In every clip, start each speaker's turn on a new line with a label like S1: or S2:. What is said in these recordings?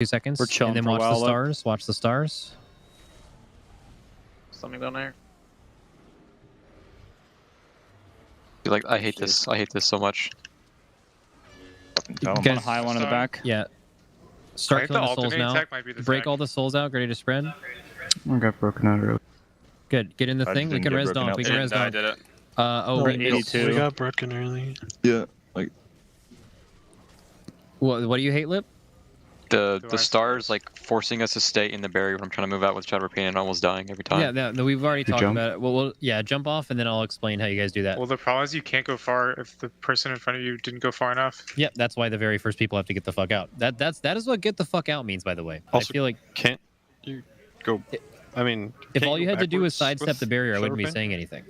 S1: 2 seconds.
S2: We're chilling
S1: and then
S2: for a
S1: watch
S2: while,
S1: the
S2: look.
S1: stars. Watch the stars.
S3: Something down there.
S4: I hate this. I hate this so much.
S1: You
S2: One
S1: guys-
S2: high, one in the back.
S1: Yeah. Start killing the souls now. Break all the souls out. Ready to spread.
S5: I got broken out early.
S1: Good. Get in the
S5: I
S1: thing. We
S5: didn't
S1: can
S5: get
S1: res
S5: broken
S1: donk.
S5: out.
S1: We can res
S6: I
S1: donk.
S6: did it.
S1: We need
S2: 82.
S7: We got broken early.
S5: Yeah.
S1: What do you hate, Lip?
S4: The stars like forcing us to stay in the barrier when I'm trying to move out with Shadow Pain and almost dying every time.
S1: Yeah, no, we've already talked
S5: jump?
S1: about it. Well, yeah, jump off and then I'll explain how you guys do that.
S8: Well, the problem is you can't go far if the person in front of you didn't go far enough.
S1: Yep, that's why the very first people have to get the fuck out. That is what get the fuck out means, by the way.
S7: Also,
S1: I feel like
S7: can't you go? I mean,
S1: if
S7: can't
S1: all you had to do was
S7: backwards
S1: sidestep
S7: with
S1: the barrier, I wouldn't be
S7: Shadow Pain?
S1: saying anything.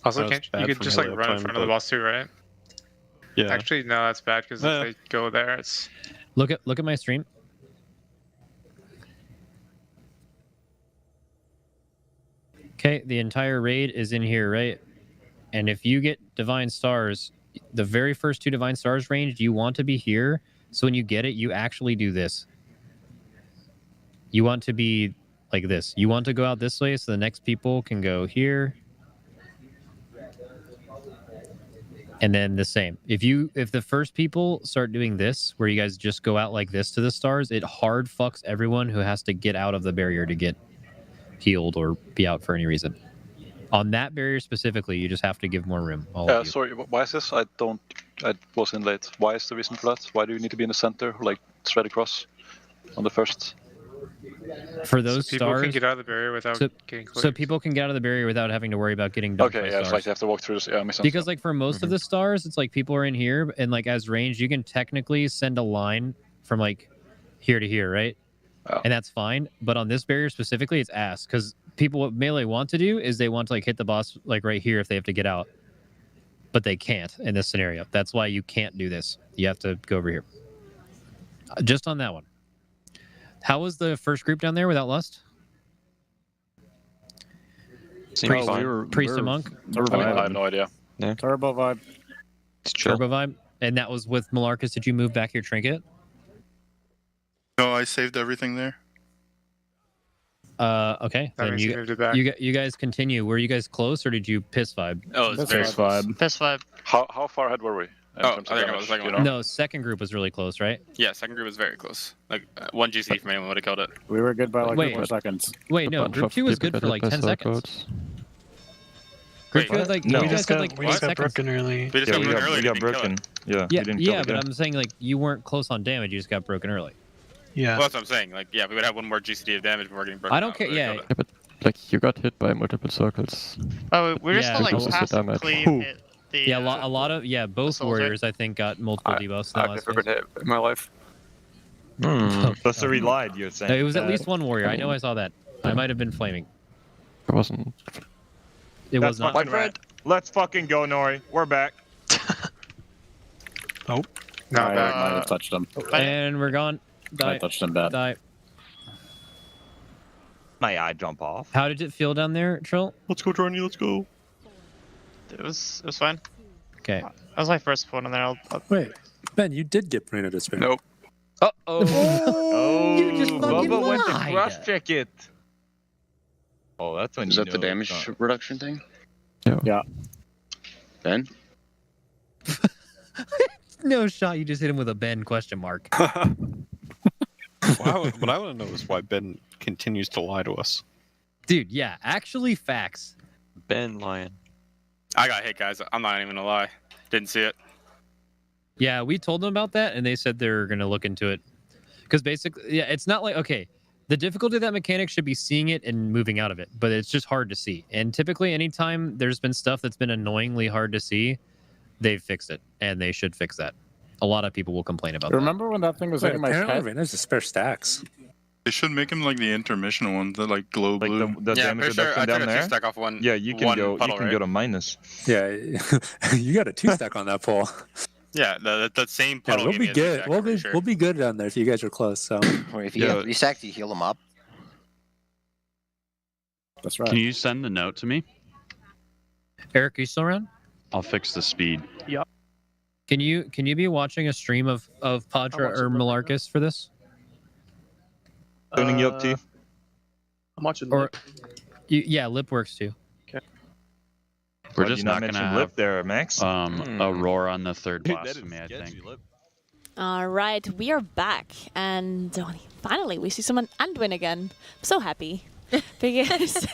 S8: Also,
S7: That's
S8: can't you
S7: bad
S8: could
S7: for
S8: just like
S7: melee
S8: run in
S7: time,
S8: front of the
S7: but-
S8: boss too, right?
S7: Yeah.
S8: Actually, no, that's bad because
S7: Yeah.
S8: if they go there, it's
S1: Look at my stream. Okay, the entire raid is in here, right? And if you get Divine Stars, the very first 2 Divine Stars ranged, you want to be here. So when you get it, you actually do this. You want to be like this. You want to go out this way so the next people can go here. And then the same. If the first people start doing this, where you guys just go out like this to the stars, it hard fucks everyone who has to get out of the barrier to get healed or be out for any reason. On that barrier specifically, you just have to give more room. All of you.
S9: Sorry, why is this? I was in late. Why is the reason for that? Why do you need to be in the center, like straight across on the first?
S1: For those
S8: so people
S1: stars,
S8: can get out of the barrier without getting close.
S1: so people can get out of the barrier without having to worry about getting dumped by
S9: Okay, yeah, it's
S1: stars.
S9: like they have to walk through this. Yeah, makes sense.
S1: Because like for most of the stars, it's like people are in here and like as range, you can technically send a line from like here to here, right?
S9: Oh.
S1: And that's fine. But on this barrier specifically, it's ass because people what melee want to do is they want to like hit the boss like right here if they have to get out, but they can't in this scenario. That's why you can't do this. You have to go over here. Just on that one. How was the first group down there without Lust?
S4: Seems fine.
S1: Priest and Monk?
S9: I have no idea.
S2: Turbo vibe.
S4: It's chill.
S1: Turbo vibe? And that was with Malarcus. Did you move back your trinket?
S10: No, I saved everything there.
S1: Okay.
S8: That
S1: Then
S8: means you moved it back.
S1: you guys continue. Were you guys close or did you piss vibe?
S6: Oh, it's
S2: That's
S6: very
S2: nice vibe.
S3: Piss vibe.
S9: How far ahead were we? In
S6: Oh,
S9: terms
S6: I
S9: of
S6: think it was
S9: damage,
S6: second
S9: you
S6: one.
S9: know?
S1: No, second group was really close, right?
S6: Yeah, second group was very close. Like 1 GC from anyone would have killed it.
S2: We were good by like
S1: Wait.
S2: 4 seconds.
S1: Wait, no, group 2 was good for like 10 seconds. Group 2 had like,
S5: No.
S1: you
S7: We
S1: guys
S7: just
S1: had
S7: got
S1: like
S7: we
S1: 8
S7: just got
S1: seconds.
S7: broken early.
S6: We just
S5: Yeah,
S6: got
S5: we
S6: broken
S5: got,
S6: early.
S5: we got
S6: didn't kill
S5: broken.
S6: it.
S5: Yeah,
S1: Yeah,
S5: we didn't kill
S1: yeah,
S5: it
S1: but
S5: yet.
S1: I'm saying like you weren't close on damage. You just got broken early.
S7: Yeah.
S6: Well, that's what I'm saying. Like, yeah, we would have 1 more GCD of damage before getting broken.
S1: I don't
S6: out,
S1: care.
S6: we would've
S1: Yeah,
S6: killed it.
S5: Like you got hit by multiple circles.
S3: Oh, we're just
S1: Yeah,
S3: gonna like
S5: because of the
S3: passive
S5: damage.
S3: cleave hit the.
S1: yeah, a lot of both
S3: soldier.
S1: warriors I think got multiple debuffs. in the
S4: I've
S1: last
S4: never
S1: phase.
S4: been hit in my life.
S5: So we lied, you're saying?
S1: No, it was at least one warrior. I know I saw that. I might have been flaming.
S5: It wasn't.
S1: It was not.
S5: My friend. Let's fucking go, Nori. We're back.
S8: Not
S2: I
S8: bad.
S2: might have touched him.
S1: And we're gone.
S2: I
S1: Die.
S2: touched him bad.
S1: Die.
S5: My eye jump off.
S1: How did it feel down there, Trill?
S7: Let's go, Johnny. Let's go.
S3: It was fine.
S1: Okay.
S3: That was my first opponent in there. I'll
S7: Wait, Ben, you did get pointed to spin.
S6: Nope.
S4: Uh-oh.
S1: Oh, you just fucking
S5: Bubba went to
S1: lied.
S5: cross check it. Oh, that's when
S11: Is
S5: you
S11: that the
S5: know
S11: damage
S5: it's not-
S11: reduction thing?
S2: Yeah.
S11: Ben?
S1: No shot. You just hit him with a Ben question mark.
S7: What I want to know is why Ben continues to lie to us.
S1: Dude, yeah, actually facts.
S4: Ben Lion.
S6: I got hit, guys. I'm not even gonna lie. Didn't see it.
S1: Yeah, we told them about that, and they said they're going to look into it. Because basically, yeah, it's not like, okay, the difficulty of that mechanic should be seeing it and moving out of it, but it's just hard to see. And typically, anytime there's been stuff that's been annoyingly hard to see, they've fixed it, and they should fix that. A lot of people will complain about that.
S2: Remember when that thing was hitting my head?
S7: There's a spare stacks.
S10: They should make him like the intermission one, the like glow
S5: Like
S10: blue.
S5: the
S6: Yeah,
S5: damage
S6: pretty sure
S5: reduction
S6: I
S5: down
S6: took a
S5: there.
S6: 2-stack off one.
S5: Yeah, you can
S6: one
S5: go.
S6: puddle,
S5: You can
S6: right?
S5: go to minus.
S7: Yeah, you got a 2-stack on that pole.
S6: Yeah, the same
S7: Yeah,
S6: puddle.
S7: we'll
S6: gave
S7: be
S6: me a
S7: good.
S6: 2-stack,
S7: We'll
S6: I'm pretty
S7: be
S6: sure.
S7: we'll be good down there if you guys are close. So
S11: Or if you
S5: Yeah.
S11: get 3 stacks, you heal them up.
S2: That's right.
S12: Can you send the note to me?
S1: Eric, are you still around?
S12: I'll fix the speed.
S1: Can you be watching a stream of Padra or Malarcus for this?
S5: Tuning you up, T.
S2: I'm watching.
S1: Or, yeah, lip works too.
S12: We're
S5: Why'd
S12: just
S5: you
S12: not
S5: mention
S12: gonna
S5: lip
S12: have
S5: there, Max.
S12: a roar on the third
S5: Dude, that
S12: blasphemy,
S5: is
S12: I think.
S5: sketchy lip.
S13: All right, we are back, and finally we see someone Anduin again. I'm so happy because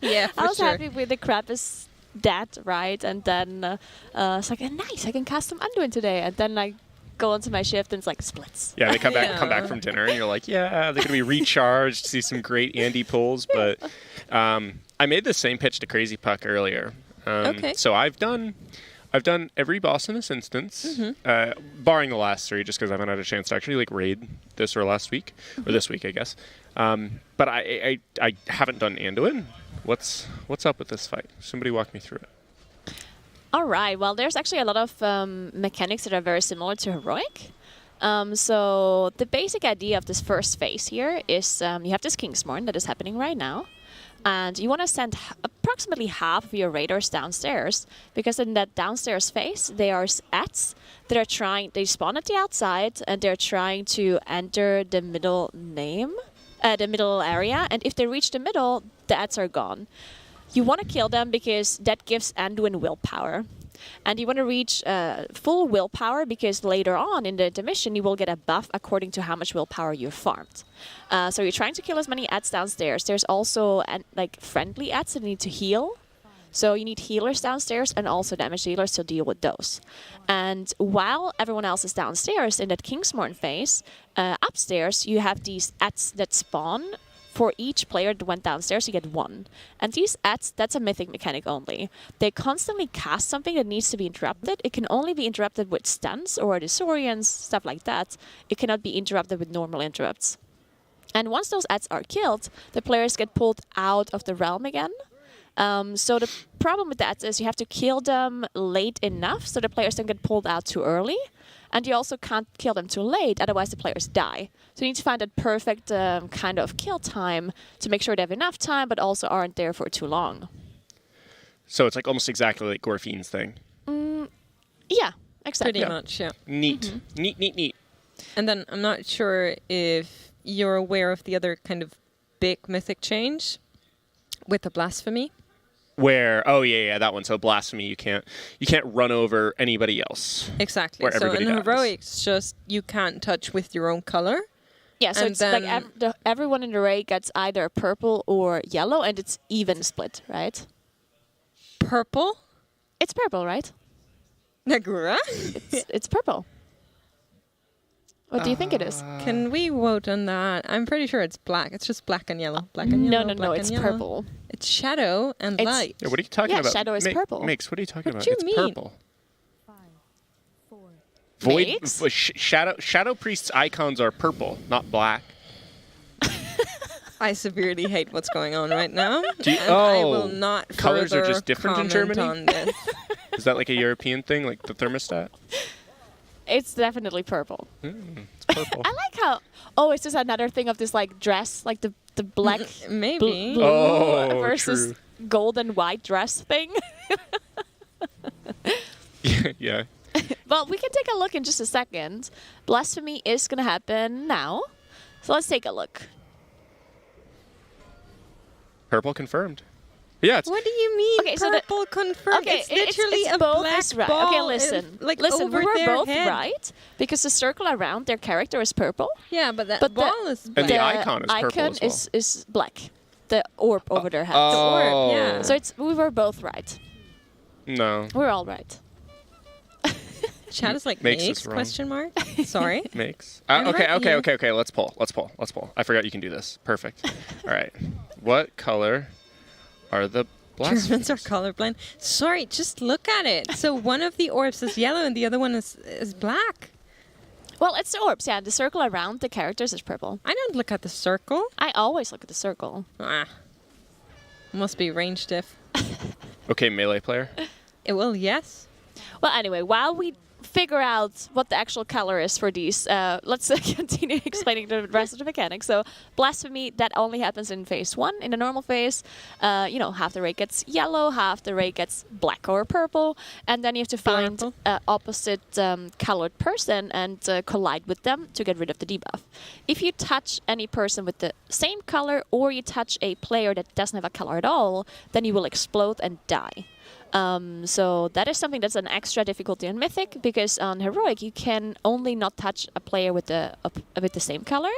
S14: Yeah, for
S13: I was
S14: sure.
S13: happy with the Krampus dead, right? And then it's like, nice, I can cast some Anduin today. And then I go onto my shift and it's like splits.
S15: Yeah, they come back from dinner and you're like, yeah, they're gonna be recharged, see some great Andy pulls. But I made the same pitch to Crazy Puck earlier.
S14: Okay.
S15: So I've done every boss in this instance, barring the last 3, just because I haven't had a chance to actually like raid this or last week or this week, I guess. But I haven't done Anduin. What's up with this fight? Somebody walk me through it.
S13: All right. Well, there's actually a lot of mechanics that are very similar to Heroic. So the basic idea of this first phase here is you have this Kingsmorn that is happening right now. And you want to send approximately half of your raiders downstairs, because in that downstairs phase, there are ats that are they spawn at the outside, and they're trying to enter the middle the middle area. And if they reach the middle, the ats are gone. You want to kill them because that gives Anduin willpower. And you want to reach full willpower because later on in the mission you will get a buff according to how much willpower you farmed. So you're trying to kill as many ats downstairs. There's also like friendly ats that need to heal. So you need healers downstairs and also damage dealers to deal with those. And while everyone else is downstairs in that Kingsmorn phase, upstairs you have these ats that spawn. For each player that went downstairs, you get 1. And these ats, that's a mythic mechanic only. They constantly cast something that needs to be interrupted. It can only be interrupted with stuns or disorients, stuff like that. It cannot be interrupted with normal interrupts. And once those ats are killed, the players get pulled out of the realm again. So the problem with that is you have to kill them late enough so the players don't get pulled out too early. And you also can't kill them too late, otherwise the players die. So you need to find that perfect kind of kill time to make sure they have enough time, but also aren't there for too long.
S15: So it's like almost exactly like Gorfine's thing.
S13: Yeah, exactly.
S14: Pretty much, yeah.
S15: Neat. Neat.
S14: And then I'm not sure if you're aware of the other kind of big mythic change with the blasphemy.
S15: Where that one. So blasphemy, you can't run over anybody else.
S14: Exactly.
S15: Where
S14: so
S15: everybody
S14: in
S15: dies.
S14: Heroics, just you can't touch with your own color.
S13: Yeah, so
S14: and
S13: it's
S14: then
S13: like everyone in the raid gets either purple or yellow, and it's even split, right?
S14: Purple?
S13: It's purple, right?
S14: Nagura?
S13: It's purple. What do you think it is?
S14: Can we vote on that? I'm pretty sure it's black. It's just black and yellow. Black and yellow.
S13: No, it's purple.
S14: It's shadow and light.
S15: Yeah, what are you talking about?
S13: Shadow is purple.
S15: Mix, what are you talking about?
S14: do you
S15: It's
S14: mean?
S15: purple. Void
S13: Mix?
S15: Shadow Priest's icons are purple, not black.
S14: I severely hate what's going on right now.
S15: Oh,
S14: I will not
S15: colors are
S14: further
S15: just different in
S14: comment
S15: Germany?
S14: on this.
S15: Is that like a European thing, like the thermostat?
S13: It's definitely purple.
S15: It's purple.
S13: I like how. Oh, it's just another thing of this like dress, like the black
S14: Maybe.
S13: blue versus
S15: true.
S13: gold and white dress thing.
S15: Yeah.
S13: Well, we can take a look in just a second. Blasphemy is going to happen now. So let's take a look.
S15: Purple confirmed. Yeah, it's
S14: What do you mean?
S13: Okay, so the-
S14: purple confirmed.
S13: Okay,
S14: it's literally
S13: it's
S14: a
S13: both
S14: black
S13: is right.
S14: ball.
S13: Okay, listen.
S14: Like
S13: listen,
S14: over
S13: we were
S14: their
S13: both
S14: head.
S13: right because the circle around their character is purple.
S14: Yeah, but that
S13: But
S14: ball is
S15: And
S14: black.
S15: the icon is purple
S13: icon
S15: as well.
S13: is black. The orb over their head.
S14: The orb, yeah.
S13: So we were both right.
S15: No.
S13: We're all right.
S14: Chat is like
S15: Makes us
S14: makes
S15: wrong.
S14: question mark. Sorry.
S15: Makes.
S14: I'm
S15: Okay.
S14: right here.
S15: Okay. Let's pull. I forgot you can do this. Perfect. All right. What color are the
S14: Germans
S15: blasphemies?
S14: are colorblind. Sorry, just look at it. So one of the orbs is yellow and the other one is black.
S13: Well, it's the orbs. Yeah, the circle around the characters is purple.
S14: I don't look at the circle.
S13: I always look at the circle.
S14: Must be range diff.
S15: Okay, melee player.
S14: It will, yes.
S13: Well, anyway, while we figure out what the actual color is for these. Let's continue explaining the rest of the mechanics. So Blasphemy, that only happens in phase 1. In the normal phase, half the raid gets yellow, half the raid gets black or purple, and then you have to find an opposite colored person and collide with them to get rid of the debuff. If you touch any person with the same color, or you touch a player that doesn't have a color at all, then you will explode and die. So that is something that's an extra difficulty in Mythic, because on Heroic you can only not touch a player with the same color,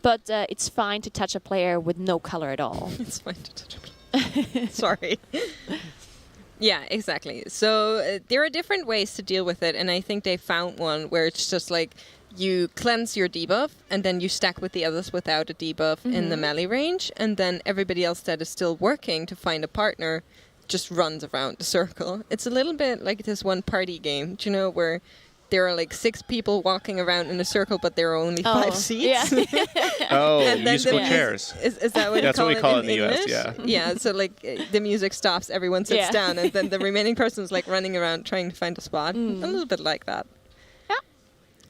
S13: but it's fine to touch a player with no color at all.
S14: It's fine to touch a Sorry. Yeah, exactly. So there are different ways to deal with it, and I think they found one where it's just like you cleanse your debuff, and then you stack with the others without a debuff in the melee range, and then everybody else that is still working to find a partner just runs around the circle. It's a little bit like this one party game, do you know, where there are like 6 people walking around in a circle, but there are only 5 seats.
S15: Yeah. And musical chairs.
S14: Is that what
S15: That's
S14: you
S15: what we call it in the
S14: English?
S15: US, yeah.
S14: Yeah, so like the music stops, everyone sits down, and then the remaining person's like running around trying to find a spot. A little bit like that.
S13: Yeah.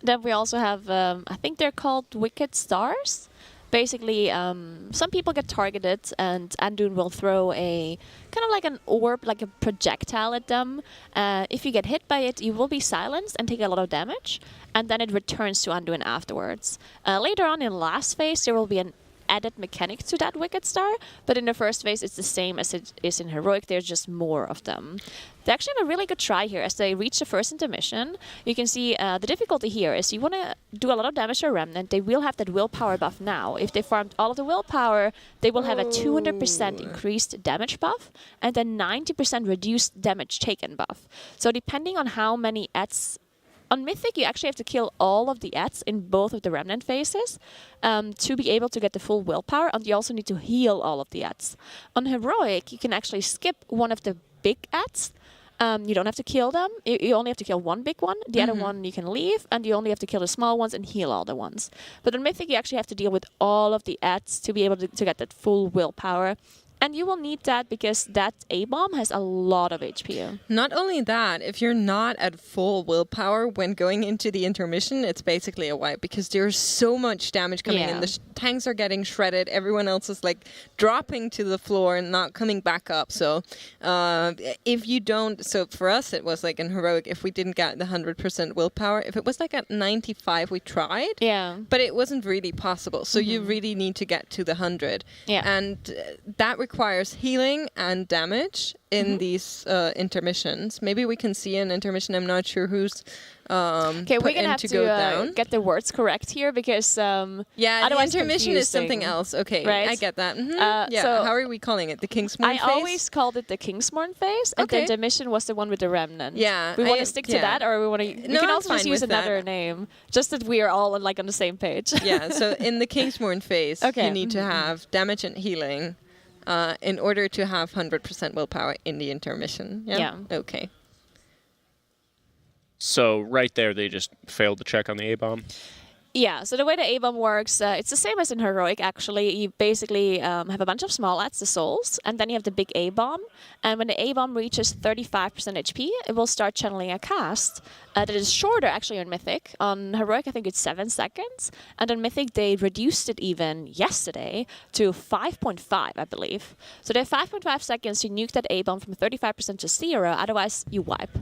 S13: Then we also have, I think they're called Wicked Stars. Basically, some people get targeted, and Andun will throw a kind of like an orb, like a projectile at them. If you get hit by it, you will be silenced and take a lot of damage, and then it returns to Andun afterwards. Later on in last phase, there will be an added mechanic to that Wicked Star, but in the first phase it's the same as it is in Heroic. There's just more of them. They actually have a really good try here. As they reach the first intermission, you can see the difficulty here is you want to do a lot of damage to a Remnant. They will have that willpower buff now. If they farmed all of the willpower, they will have a 200% increased damage buff and then 90% reduced damage taken buff. So depending on how many adds on Mythic, you actually have to kill all of the adds in both of the Remnant phases to be able to get the full willpower, and you also need to heal all of the adds. On Heroic, you can actually skip one of the big adds. You don't have to kill them. You only have to kill one big one. The other one you can leave, and you only have to kill the small ones and heal all the ones. But on Mythic, you actually have to deal with all of the adds to be able to get that full willpower. And you will need that because that A-bomb has a lot of HP.
S14: Not only that, if you're not at full willpower when going into the intermission, it's basically a wipe because there's so much damage coming in. The tanks are getting shredded. Everyone else is like dropping to the floor and not coming back up. So if you don't, so for us it was like in Heroic, if we didn't get the 100% willpower, if it was like at 95, we tried.
S13: Yeah.
S14: But it wasn't really possible. So you really need to get to the 100.
S13: Yeah.
S14: And that requires healing and damage in these intermissions. Maybe we can see an intermission. I'm not sure who's
S13: okay, we're gonna have to get the words correct here because
S14: yeah,
S13: otherwise
S14: the intermission is something
S13: confusing.
S14: else. Okay,
S13: right?
S14: I get that. Yeah,
S13: so
S14: how are we calling it? The Kingsmorn phase?
S13: I always called it the Kingsmorn phase, and the intermission was the one with the Remnant.
S14: Yeah,
S13: we want to stick to that, or we want to. We can also just use another name, just that we are all on the same page.
S14: Yeah. So in the Kingsmorn phase, you need to have damage and healing. In order to have 100% willpower in the intermission. Yeah? Okay.
S15: So right there, they just failed to check on the A-bomb.
S13: Yeah, so the way the A-bomb works, it's the same as in Heroic, actually. You basically have a bunch of small adds, the souls, and then you have the big A-bomb. And when the A-bomb reaches 35% HP, it will start channeling a cast that is shorter, actually, on Mythic. On Heroic, I think it's 7 seconds. And on Mythic, they reduced it even yesterday to 5.5, I believe. So they have 5.5 seconds to nuke that A-bomb from 35% to 0, otherwise you wipe.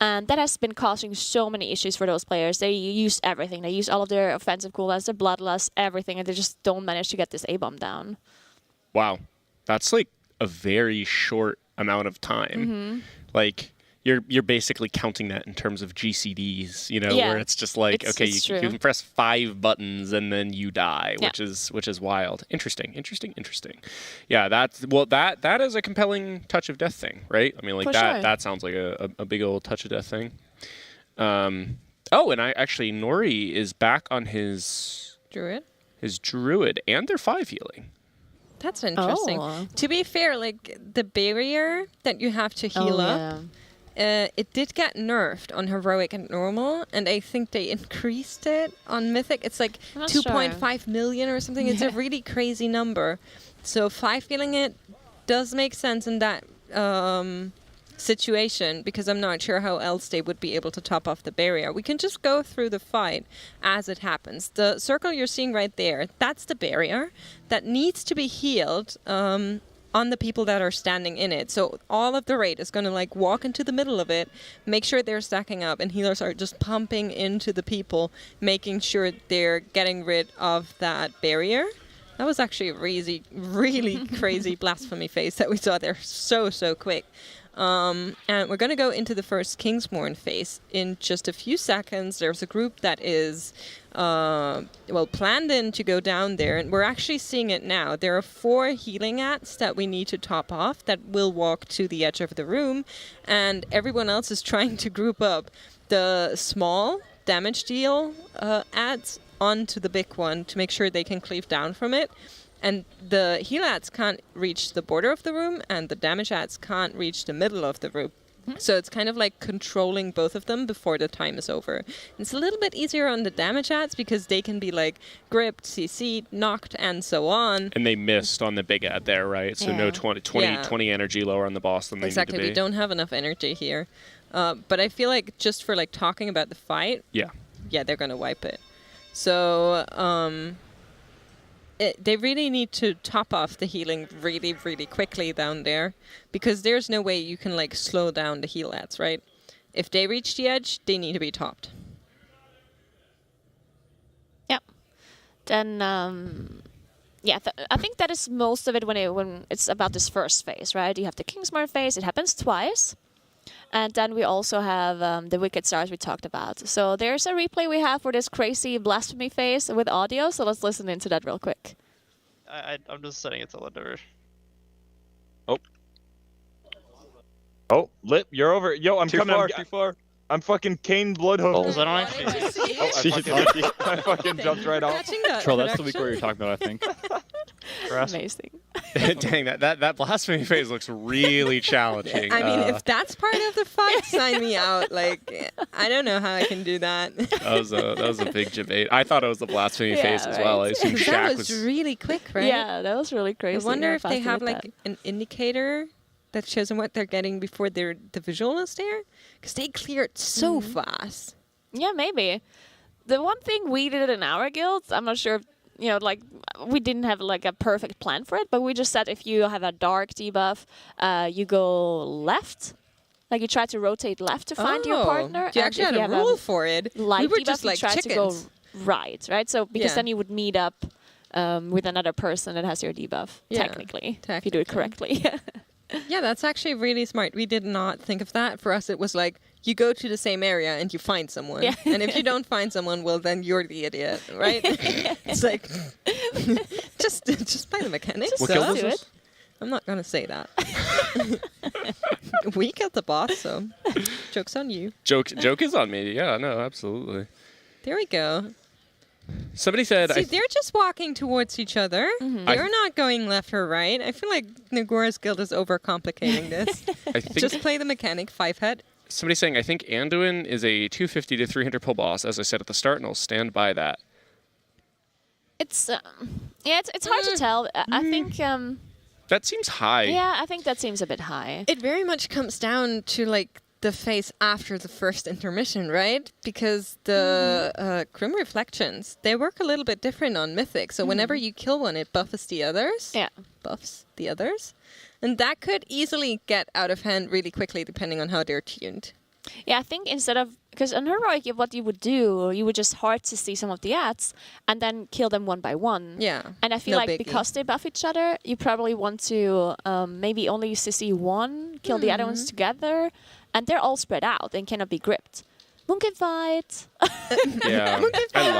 S13: And that has been causing so many issues for those players. They use everything. They use all of their offensive cooldowns, their bloodlust, everything, and they just don't manage to get this A-bomb down.
S15: Wow. That's like a very short amount of time. Like, you're basically counting that in terms of GCDs, you know, where it's just like, okay, you can press 5 buttons and then you die, which is wild. Interesting. Yeah, that is a compelling touch of death thing, right? I mean, like that sounds like a big old touch of death thing. And Nori is back on his
S14: Druid.
S15: And they're 5 healing.
S14: That's interesting. To be fair, like the barrier that you have to heal up. It did get nerfed on Heroic and Normal, and I think they increased it on Mythic. It's like 2.5 million or something. It's a really crazy number. So 5 healing it does make sense in that situation because I'm not sure how else they would be able to top off the barrier. We can just go through the fight as it happens. The circle you're seeing right there, that's the barrier that needs to be healed on the people that are standing in it. So all of the raid is going to like walk into the middle of it, make sure they're stacking up, and healers are just pumping into the people, making sure they're getting rid of that barrier. That was actually a really crazy blasphemy phase that we saw there so quick. And we're going to go into the first Kingsmorn phase in just a few seconds. There's a group that is planned in to go down there, and we're actually seeing it now. There are 4 healing ats that we need to top off that will walk to the edge of the room, and everyone else is trying to group up the small damage deal ats onto the big one to make sure they can cleave down from it. And the heal ats can't reach the border of the room, and the damage ats can't reach the middle of the room. So it's kind of like controlling both of them before the time is over. It's a little bit easier on the damage ats because they can be like gripped, CC'd, knocked, and so on.
S15: And they missed on the big ad there, right? So no 20 energy lower on the boss than they need to be.
S14: Exactly, we don't have enough energy here. But I feel like just for like talking about the fight, yeah, they're going to wipe it. So they really need to top off the healing really quickly down there, because there's no way you can like slow down the heal ats, right? If they reach the edge, they need to be topped.
S13: Yep. Then I think that is most of it when it's about this first phase, right? You have the Kingsmorn phase. It happens twice. And then we also have the Wicked Stars we talked about. So there's a replay we have for this crazy blasphemy phase with audio. So let's listen into that real quick.
S3: I'm just setting it to whatever.
S5: Oh, Lip, you're over. Yo, I'm coming.
S4: Too far.
S5: I'm fucking Kane Bloodhoof.
S3: I don't actually.
S5: I fucking jumped right off.
S12: Troll, that's the week where you're talking about, I think.
S13: Amazing.
S15: Dang, that blasphemy phase looks really challenging.
S14: I mean, if that's part of the fight, sign me out. Like, I don't know how I can do that.
S15: That was a big debate. I thought it was the blasphemy phase as well. I assume Shaq
S14: that was really quick, right?
S13: Yeah, that was really crazy.
S14: I wonder if they have like an indicator that shows them what they're getting before the visual is there, because they cleared so fast.
S13: Yeah, maybe. The one thing we did in our guild, I'm not sure if, like we didn't have like a perfect plan for it, but we just said if you have a dark debuff, you go left. Like you try to rotate left to find your partner.
S14: You actually had a rule for it.
S13: Light
S14: we were
S13: debuff,
S14: just like
S13: you try
S14: chickens.
S13: to go right? So because then you would meet up with another person that has your debuff, technically, if you do it correctly.
S14: Yeah, that's actually really smart. We did not think of that. For us, it was like, you go to the same area and you find someone. Yeah. And if you don't find someone, well, then you're the idiot, right? It's like, just play the mechanics.
S13: Just do it.
S14: I'm not going to say that. We killed the boss, so joke's on you.
S15: Joke is on me. Yeah, no, absolutely.
S14: There we go.
S15: Somebody said...
S14: See, they're just walking towards each other. They're not going left or right. I feel like Nagora's guild is overcomplicating this. Just play the mechanic, 5-head.
S15: Somebody saying, I think Anduin is a 250 to 300 pull boss, as I said at the start, and I'll stand by that.
S13: It's hard to tell. I think...
S15: that seems high.
S13: Yeah, I think that seems a bit high.
S14: It very much comes down to, like, the phase after the first intermission, right? Because the Grim Reflections, they work a little bit different on Mythic. So whenever you kill one, it buffs the others. Yeah. Buffs the others. And that could easily get out of hand really quickly, depending on how they're tuned.
S13: Yeah, I think instead of... Because on Heroic, what you would do, you would just hard to see some of the ads and then kill them one by one.
S14: Yeah.
S13: And I feel like because they buff each other, you probably want to maybe only use to see one, kill the other ones together. And they're all spread out and cannot be gripped. Moonkin fight.
S15: Yeah, I love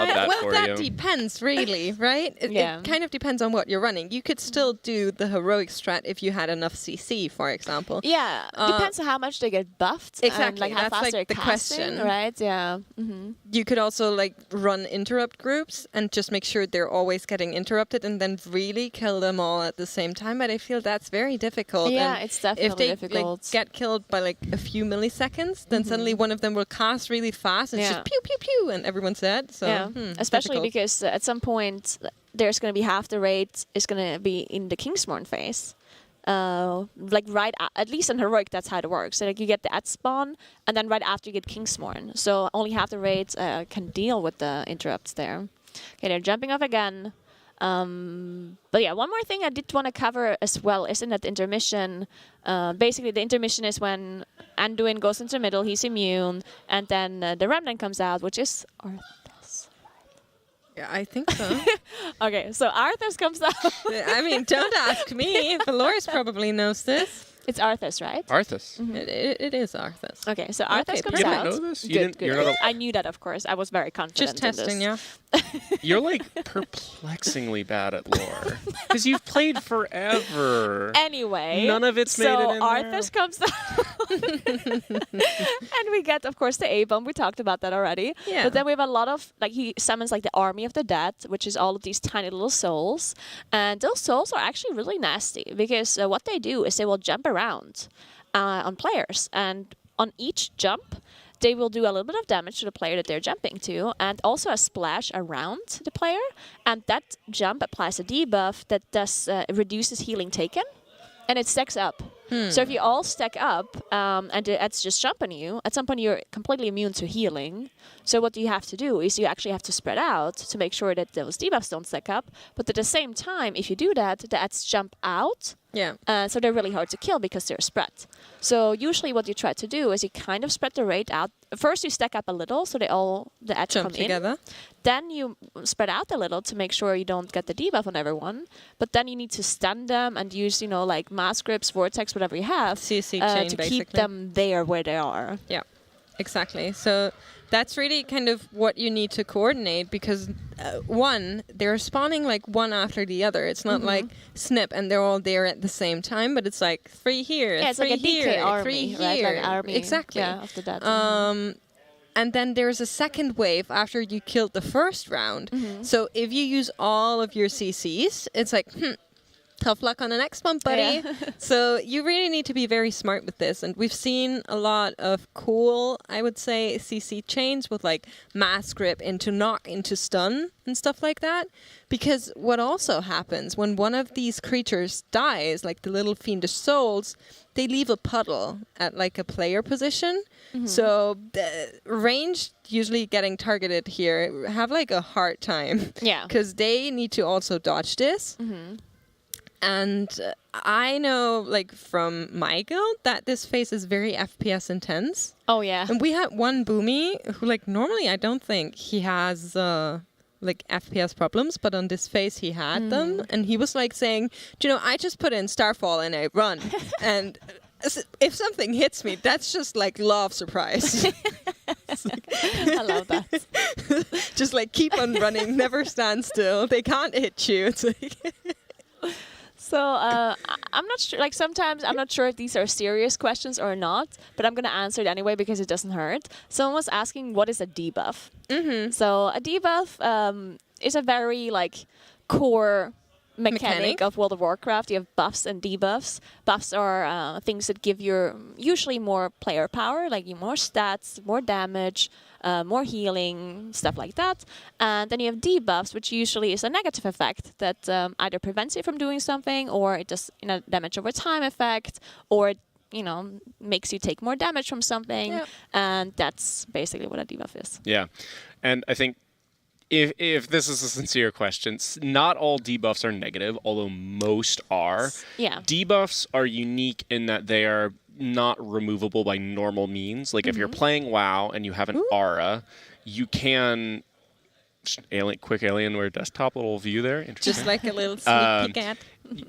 S15: that
S14: well,
S15: for
S14: that
S15: you.
S14: depends, really, right? It kind of depends on what you're running. You could still do the heroic strat if you had enough CC, for example.
S13: Yeah, depends on how much they get buffed.
S14: Exactly,
S13: and, like, how
S14: that's
S13: fast
S14: like
S13: they're
S14: the
S13: casting,
S14: question,
S13: right? Yeah.
S14: You could also like run interrupt groups and just make sure they're always getting interrupted, and then really kill them all at the same time. But I feel that's very difficult.
S13: Yeah,
S14: and
S13: it's definitely
S14: difficult.
S13: difficult.
S14: Like, get killed by like a few milliseconds, then suddenly one of them will cast really fast, and it's just pew pew pew, and everyone's dead. So
S13: especially
S14: difficult.
S13: because at some point there's going to be half the raid is going to be in the Kingsmorn phase. like at least in Heroic, that's how it works. So like you get the at spawn, and then right after you get Kingsmorn. So only half the raids can deal with the interrupts there. Okay, they're jumping off again. But yeah, one more thing I did want to cover as well is in that intermission. Basically, the intermission is when Anduin goes into the middle, he's immune, and then the Remnant comes out, which is Arthas.
S14: Yeah, I think so.
S13: Okay, so Arthas comes out.
S14: I mean, don't ask me. Dolores probably knows this.
S13: It's Arthas, right?
S15: Arthas.
S14: It is Arthas.
S13: Okay, so Arthas comes
S15: You
S13: out.
S15: didn't know this?
S13: Good.
S15: You're not
S13: I knew that, of course. I was very confident.
S14: Just testing,
S13: in this.
S14: yeah.
S15: You're like perplexingly bad at lore. Because you've played forever.
S13: Anyway,
S15: None of it's made it in
S13: Arthas comes out. And we get, of course, the A-bomb. We talked about that already.
S14: Yeah.
S13: But then we have a lot of, like, he summons, like, the Army of the Dead, which is all of these tiny little souls. And those souls are actually really nasty because what they do is they will jump around on players. And on each jump, they will do a little bit of damage to the player that they're jumping to, and also a splash around the player. And that jump applies a debuff that does reduces healing taken, and it stacks up. So if you all stack up and it's just jumping you, at some point you're completely immune to healing. So what you have to do is you actually have to spread out to make sure that those debuffs don't stack up. But at the same time, if you do that, the ads jump out.
S14: Yeah.
S13: So they're really hard to kill because they're spread. So usually what you try to do is you kind of spread the rate out. First you stack up a little so the ads
S14: Jump
S13: come
S14: together.
S13: in. Then you spread out a little to make sure you don't get the debuff on everyone. But then you need to stun them and use, like mass grips, vortex, whatever you have
S14: CC chain,
S13: to
S14: basically.
S13: keep them there where they are.
S14: Yeah, exactly. So that's really kind of what you need to coordinate because one, they're spawning like one after the other. It's not like snip and they're all there at the same time, but it's like 3 here,
S13: Yeah, it's
S14: 3
S13: like a
S14: here,
S13: DK army,
S14: 3
S13: right?
S14: here.
S13: Like an army,
S14: Exactly.
S13: yeah, of the dead.
S14: And then there's a second wave after you killed the first round. So if you use all of your CCs, it's like, tough luck on the next one, buddy.
S13: Yeah.
S14: So you really need to be very smart with this. And we've seen a lot of cool, I would say, CC chains with like mass grip into knock, into stun and stuff like that. Because what also happens when one of these creatures dies, like the little fiendish souls, they leave a puddle at like a player position. So the range usually getting targeted here have like a hard time.
S13: Yeah.
S14: Because they need to also dodge this. And I know, like, from my guild that this phase is very FPS intense.
S13: Oh, yeah.
S14: And we had one Boomy who, like, normally I don't think he has, like, FPS problems, but on this phase he had them. And he was, like, saying, I just put in Starfall and I run. And if something hits me, that's just, like, law of surprise.
S13: I love that.
S14: Just, like, keep on running, never stand still. They can't hit you. It's like...
S13: So I'm not sure. Like sometimes I'm not sure if these are serious questions or not, but I'm gonna answer it anyway because it doesn't hurt. Someone was asking, what is a debuff? So a debuff is a very like core mechanic of World of Warcraft. You have buffs and debuffs. Buffs are things that give you usually more player power, like more stats, more damage, more healing, stuff like that. And then you have debuffs, which usually is a negative effect that either prevents you from doing something, or it does damage over time effect, or it makes you take more damage from something. And that's basically what a debuff is.
S15: Yeah, and I think if this is a sincere question, not all debuffs are negative, although most are.
S13: Yeah.
S15: Debuffs are unique in that they are not removable by normal means. Like if you're playing WoW and you have an aura, you can quick Alienware desktop little view there.
S14: Just like a little sneak peek at.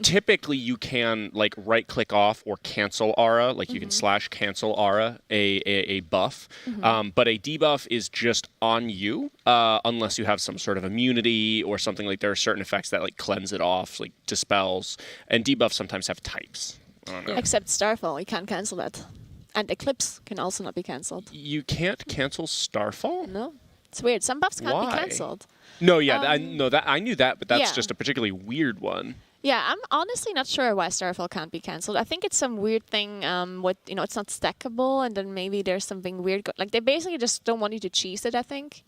S15: Typically, you can like right click off or cancel aura. Like you can slash cancel aura a buff. But a debuff is just on you unless you have some sort of immunity or something. Like there are certain effects that like cleanse it off, like dispels. And debuffs sometimes have types. I don't know.
S13: Except Starfall, you can't cancel that. And Eclipse can also not be cancelled.
S15: You can't cancel Starfall?
S13: No. It's weird. Some buffs can't
S15: Why?
S13: be cancelled.
S15: No, yeah, I knew that, but that's
S13: Yeah.
S15: just a particularly weird one.
S13: Yeah, I'm honestly not sure why Starfall can't be cancelled. I think it's some weird thing with, it's not stackable, and then maybe there's something weird. Like, they basically just don't want you to cheese it, I think.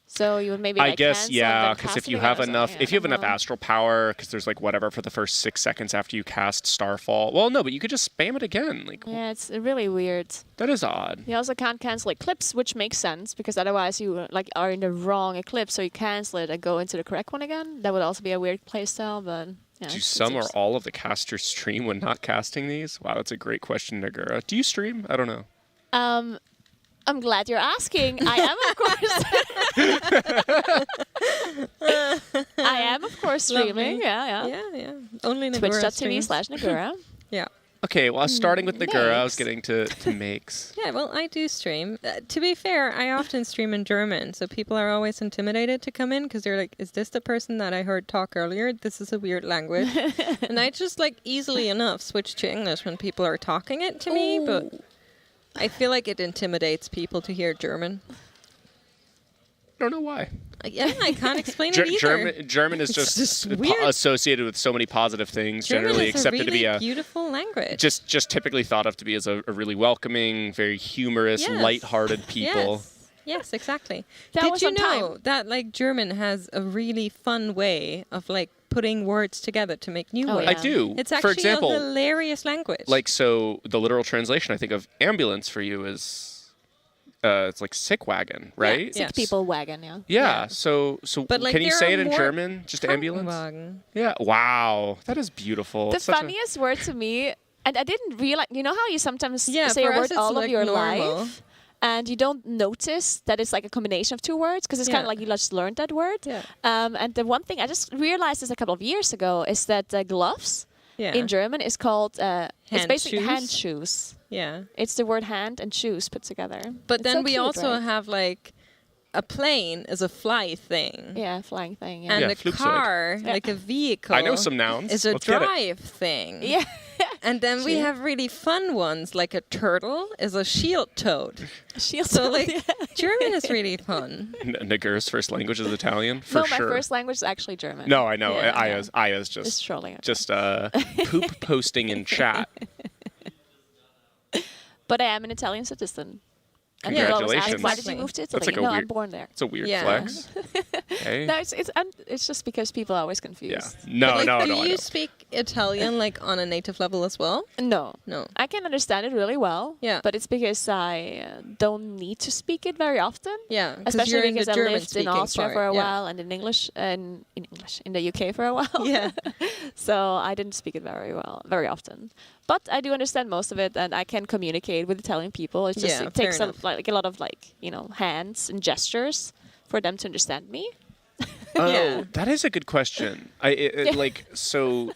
S13: So you would maybe.
S15: I
S13: Like,
S15: guess,
S13: cancel
S15: yeah,
S13: and
S15: because
S13: cast
S15: if
S13: it
S15: you
S13: again
S15: have
S13: or
S15: enough,
S13: something,
S15: if you have
S13: I
S15: enough
S13: don't know.
S15: astral power, because there's like whatever for the first 6 seconds after you cast Starfall. Well, no, but you could just spam it again. Like
S13: Yeah, it's really weird.
S15: that is odd.
S13: You also can't cancel eclipse, which makes sense because otherwise you like are in the wrong eclipse, so you cancel it and go into the correct one again. That would also be a weird playstyle, but yeah.
S15: Do
S13: it
S15: some or
S13: seems-
S15: all of the casters stream when not casting these? Wow, that's a great question, Nagura. Do you stream? I don't know.
S13: I'm glad you're asking. I am, of course. I am, of course, streaming.
S14: Lovely.
S13: Yeah.
S14: Yeah. Only Nagura
S13: Twitch.tv/Nagura.
S14: Yeah.
S15: Okay, well, starting with Nagura, I was
S13: Makes.
S15: getting to makes.
S14: Yeah, well, I do stream. To be fair, I often stream in German, so people are always intimidated to come in because they're like, is this the person that I heard talk earlier? This is a weird language. And I just, like, easily enough switch to English when people are talking it to me, but I feel like it intimidates people to hear German.
S15: I don't know why.
S14: Yeah, I can't explain it either.
S15: German is
S14: It's
S15: just
S14: weird.
S15: associated with so many positive things,
S14: German
S15: generally
S14: is
S15: accepted
S14: a really
S15: to be a
S14: beautiful language.
S15: just typically thought of to be as a really welcoming, very humorous,
S14: Yes.
S15: light-hearted people.
S14: Yes, exactly.
S13: That
S14: Did
S13: was
S14: you
S13: on
S14: know
S13: time.
S14: that like German has a really fun way of like putting words together to make new
S13: Oh,
S14: words?
S15: I
S13: yeah.
S15: do.
S14: It's
S15: For
S14: actually
S15: example,
S14: a hilarious language.
S15: like so the literal translation I think of ambulance for you is it's like sick wagon, right?
S13: Sick people wagon, yeah.
S15: Yeah. So
S14: But, like,
S15: can you
S14: there
S15: say
S14: are
S15: it in
S14: more
S15: German? Just ambulance?
S14: Krankenwagen.
S15: Yeah. Wow. That is beautiful.
S13: The
S15: It's such a-
S13: funniest word to me, and I didn't realize, you know how you sometimes
S14: Yeah,
S13: say
S14: for
S13: a
S14: us
S13: word
S14: it's,
S13: all of
S14: like,
S13: your
S14: normal.
S13: life, and you don't notice that it's like a combination of two words, because it's kind of
S14: Yeah.
S13: like you just learned that word.
S14: Yeah.
S13: And the one thing I just realized this a couple of years ago is that gloves
S14: Yeah.
S13: in German is called, it's
S14: Hand
S13: basically
S14: shoes?
S13: hand shoes.
S14: Yeah.
S13: It's the word hand and shoes put together.
S14: But
S13: It's
S14: then
S13: so
S14: we
S13: cute,
S14: also
S13: right?
S14: have like a plane is a fly thing.
S13: Yeah, flying thing. Yeah.
S14: And
S15: Yeah,
S14: a
S15: Flugzeug.
S14: car,
S13: Yeah.
S14: like a vehicle,
S15: I know some nouns.
S14: is a
S15: Let's get it.
S14: drive thing.
S13: yeah.
S14: And then we
S13: True.
S14: have really fun ones, like a turtle is a shield toad.
S13: Shield
S14: So
S13: toad,
S14: like
S13: yeah.
S14: German is really fun.
S15: Nagura's first language is Italian, for
S13: No,
S15: sure.
S13: my first language is actually German.
S15: No, I know.
S13: Yeah,
S15: Aya's
S13: Just
S15: just
S13: trolling.
S15: poop posting in chat.
S13: But I am an Italian citizen. And people always ask,
S15: Congratulations.
S13: why did you move to Italy?
S15: That's like a
S13: no, I'm
S15: weird-
S13: born there.
S15: It's a weird
S14: Yeah.
S15: flex. Okay.
S13: No, it's just because people are always confused.
S15: Yeah. No,
S14: But, like,
S15: no,
S14: do
S15: no. I
S14: you
S15: know.
S14: speak Italian like on a native level as well?
S13: No.
S14: No.
S13: I can understand it really well.
S14: Yeah.
S13: But it's because I don't need to speak it very often.
S14: Yeah, 'cause
S13: Especially
S14: you're in the
S13: because I lived in
S14: German-speaking
S13: Austria for
S14: part,
S13: a
S14: yeah.
S13: while and in the UK for a while.
S14: Yeah.
S13: So I didn't speak it very often. But I do understand most of it, and I can communicate with Italian people. It's just
S14: Yeah,
S13: it takes
S14: fair
S13: a lot of hands and gestures for them to understand me.
S15: Oh,
S14: Yeah.
S15: that is a good question. Like so.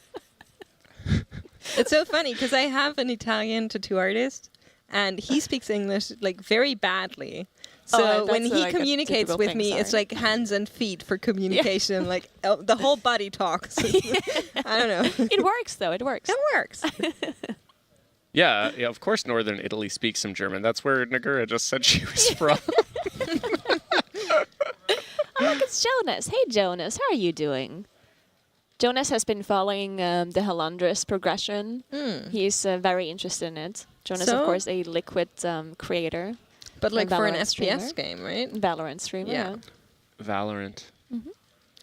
S14: It's so funny because I have an Italian tattoo artist, and he speaks English like very badly. So
S13: Oh,
S14: when
S13: that's
S14: he
S13: like a
S14: communicates
S13: typical
S14: with
S13: thing,
S14: me, it's
S13: sorry.
S14: like hands and feet for communication. Like the whole body talks. I don't know.
S13: It works, though. It works.
S14: It works.
S15: Yeah, of course, Northern Italy speaks some German. That's where Nagura just said she was from.
S13: Oh, look, it's Jonas. Hey, Jonas. How are you doing? Jonas has been following the Halandris progression. He's very interested in it. Jonas,
S14: So?
S13: of course, a Liquid creator.
S14: But like for an
S13: Valorant
S14: FPS
S13: streamer.
S14: game, right?
S13: Valorant streamer.
S14: Yeah.
S13: Yeah.
S15: Valorant.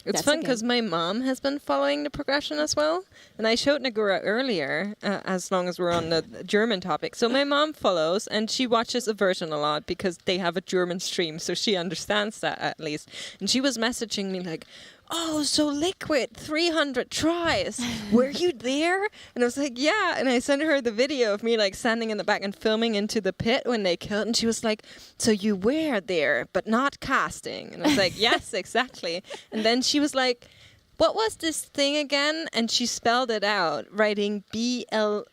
S14: It's
S13: That's
S14: fun
S13: okay.
S14: because my mom has been following the progression as well. And I showed Nagura earlier, as long as we're on the German topic. So my mom follows and she watches Aversion a lot because they have a German stream. So she understands that at least. And she was messaging me like, oh, so Liquid, 300 tries. Were you there? And I was like, yeah. And I sent her the video of me like standing in the back and filming into the pit when they killed. And she was like, so you were there, but not casting. And I was like, yes, exactly. And then she was like, what was this thing again? And she spelled it out, writing BLADLASD.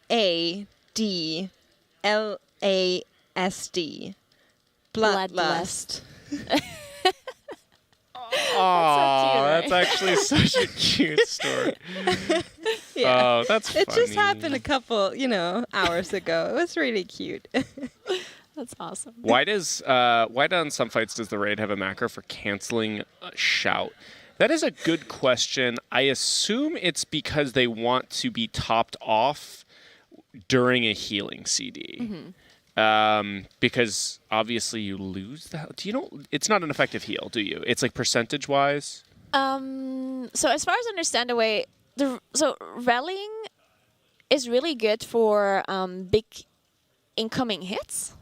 S14: Bloodlust.
S15: Oh,
S13: That's
S15: that's actually such a cute story.
S14: Yeah.
S15: Oh, that's funny.
S14: It just happened a couple, hours ago. It was really cute.
S13: That's awesome.
S15: Why on some fights does the raid have a macro for canceling a shout? That is a good question. I assume it's because they want to be topped off during a healing CD. Because obviously you lose the. Do you know? It's not an effective heal, do you? It's like percentage wise.
S13: So as far as I understand the way, so rallying is really good for big incoming hits.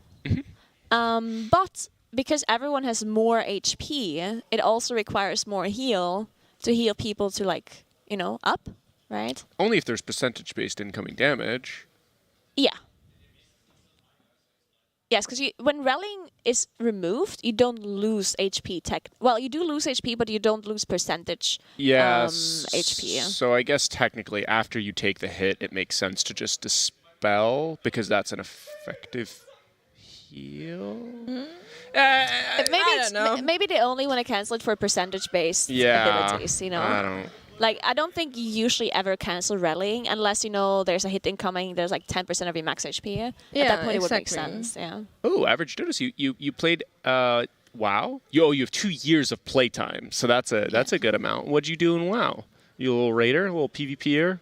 S13: But because everyone has more HP, it also requires more heal to heal people to like, up, right?
S15: Only if there's percentage-based incoming damage.
S13: Yeah. Yes, because when rallying is removed, you don't lose HP. Well, you do lose HP, but you don't lose percentage HP.
S15: So I guess technically after you take the hit, it makes sense to just dispel because that's an effective heal.
S13: Maybe they only want to cancel it for percentage-based abilities, I don't think you usually ever cancel rallying unless, there's a hit incoming, there's like 10% of your max HP. At that point, it would make sense, yeah.
S15: Oh, average notice. You played WoW? You have 2 years of playtime, so that's a good amount. What'd you do in WoW? You a little raider, a little PvPer,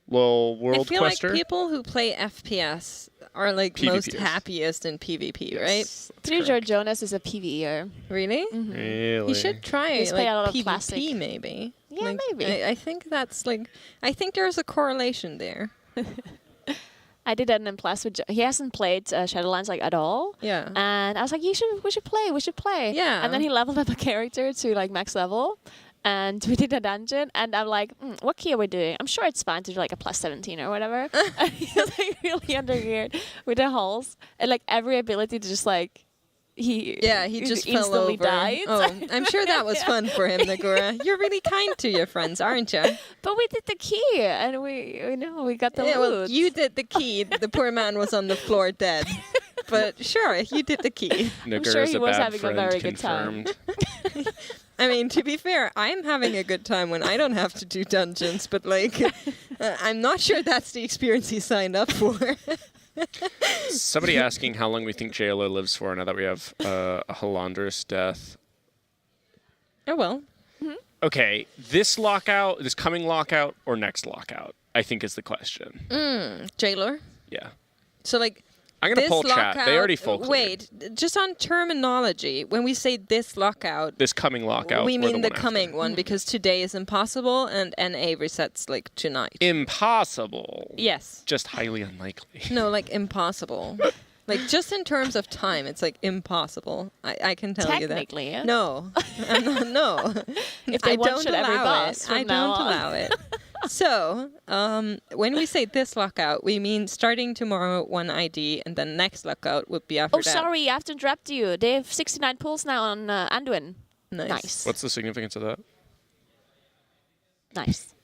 S15: little world quester?
S14: I feel like people who play FPS are like most happiest in PvP, right?
S13: Peter Jonas is a PvEer.
S14: Really?
S13: Mm-hmm.
S15: Really?
S14: You should try
S13: He's played a lot of
S14: PvP
S13: classic.
S14: maybe.
S13: Yeah, maybe.
S14: I think that's I think there's a correlation there.
S13: I did that in Plus with he hasn't played Shadowlands at all.
S14: Yeah.
S13: And I was like, we should play.
S14: Yeah.
S13: And then he leveled up a character to max level. And we did a dungeon, and I'm like, what key are we doing? I'm sure it's fine to do a plus 17 or whatever. And he was really undergeared with the hulls. And every ability to just he
S14: just
S13: instantly
S14: fell over.
S13: died.
S14: Oh, I'm sure that was fun for him, Nagura. You're really kind to your friends, aren't you?
S13: But we did the key, and we got the loot.
S14: Well, you did the key. The poor man was on the floor dead. But sure, you did the key.
S13: I'm sure he was having a very good time.
S14: I mean, to be fair, I'm having a good time when I don't have to do dungeons, but I'm not sure that's the experience he signed up for.
S15: Somebody asking how long we think JLo lives for now that we have a Halandris death.
S14: Oh, well.
S15: Okay, this coming lockout or next lockout, I think is the question.
S14: Jailer?
S15: Yeah.
S14: So,
S15: I'm going to poll chat. They already full cleared.
S14: Wait, just on terminology, when we say this lockout...
S15: This coming lockout.
S14: We mean the coming one, because today is impossible and NA resets, tonight.
S15: Impossible?
S14: Yes.
S15: Just highly unlikely.
S14: No, impossible. Just in terms of time, it's, impossible. I can tell you that.
S13: Technically, yeah.
S14: No. I'm not, no.
S13: If they
S14: don't allow it.
S13: I
S14: don't allow it. So, when we say this lockout, we mean starting tomorrow 1 ID, and then next lockout would be after that.
S13: Oh, sorry, I have to interrupt you. They have 69 pulls now on Anduin. Nice.
S15: What's the significance of that?
S13: Nice.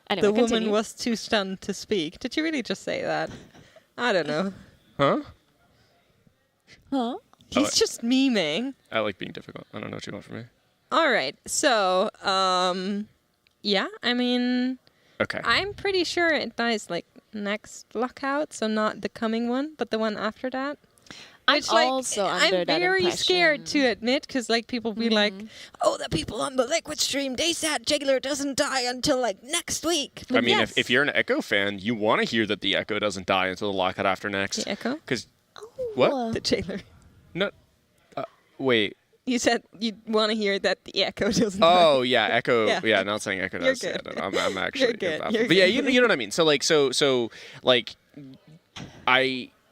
S13: Anyway,
S14: the woman
S13: continue.
S14: was too stunned to speak. Did you really just say that? I don't know.
S15: Huh?
S13: Huh?
S14: He's just memeing.
S15: I like being difficult. I don't know what you want from me.
S14: All right. So, yeah, I mean...
S15: Okay.
S14: I'm pretty sure it dies, next lockout, so not the coming one, but the one after that.
S13: I'm also under that
S14: I'm very
S13: impression.
S14: scared to admit, because people be like, oh, the people on the Liquid stream, they said Jailer doesn't die until next week. But
S15: I mean, if you're an Echo fan, you want to hear that the Echo doesn't die until the lockout after next.
S14: The Echo?
S15: Because what?
S14: The Jailer.
S15: No, wait.
S14: You said you want to hear that the Echo doesn't
S15: Oh
S14: die.
S15: yeah, Echo.
S14: Yeah.
S15: Yeah, not saying Echo
S14: You're
S15: does.
S14: good.
S15: Yeah, no, I'm actually.
S14: You're good.
S15: But
S14: You're
S15: yeah,
S14: good.
S15: you know what I mean. So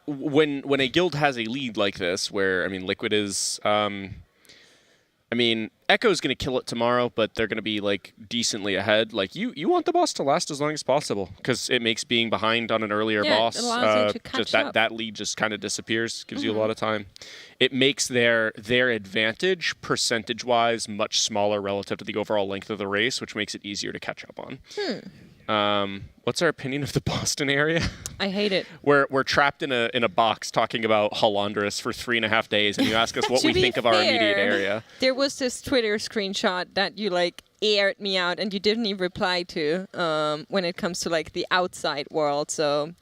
S15: when a guild has a lead like this, where Liquid is, Echo's going to kill it tomorrow, but they're going to be decently ahead. You want the boss to last as long as possible because it makes being behind on an earlier boss
S14: it allows you to catch
S15: just
S14: up.
S15: that lead just kind of disappears, gives you a lot of time. It makes their advantage percentage-wise much smaller relative to the overall length of the race, which makes it easier to catch up on. What's our opinion of the Boston area?
S14: I hate it.
S15: We're trapped in a box talking about Halandris for 3.5 days, and you ask us what we think of our immediate area.
S14: There was this Twitter screenshot that you aired me out, and you didn't even reply to when it comes to the outside world. So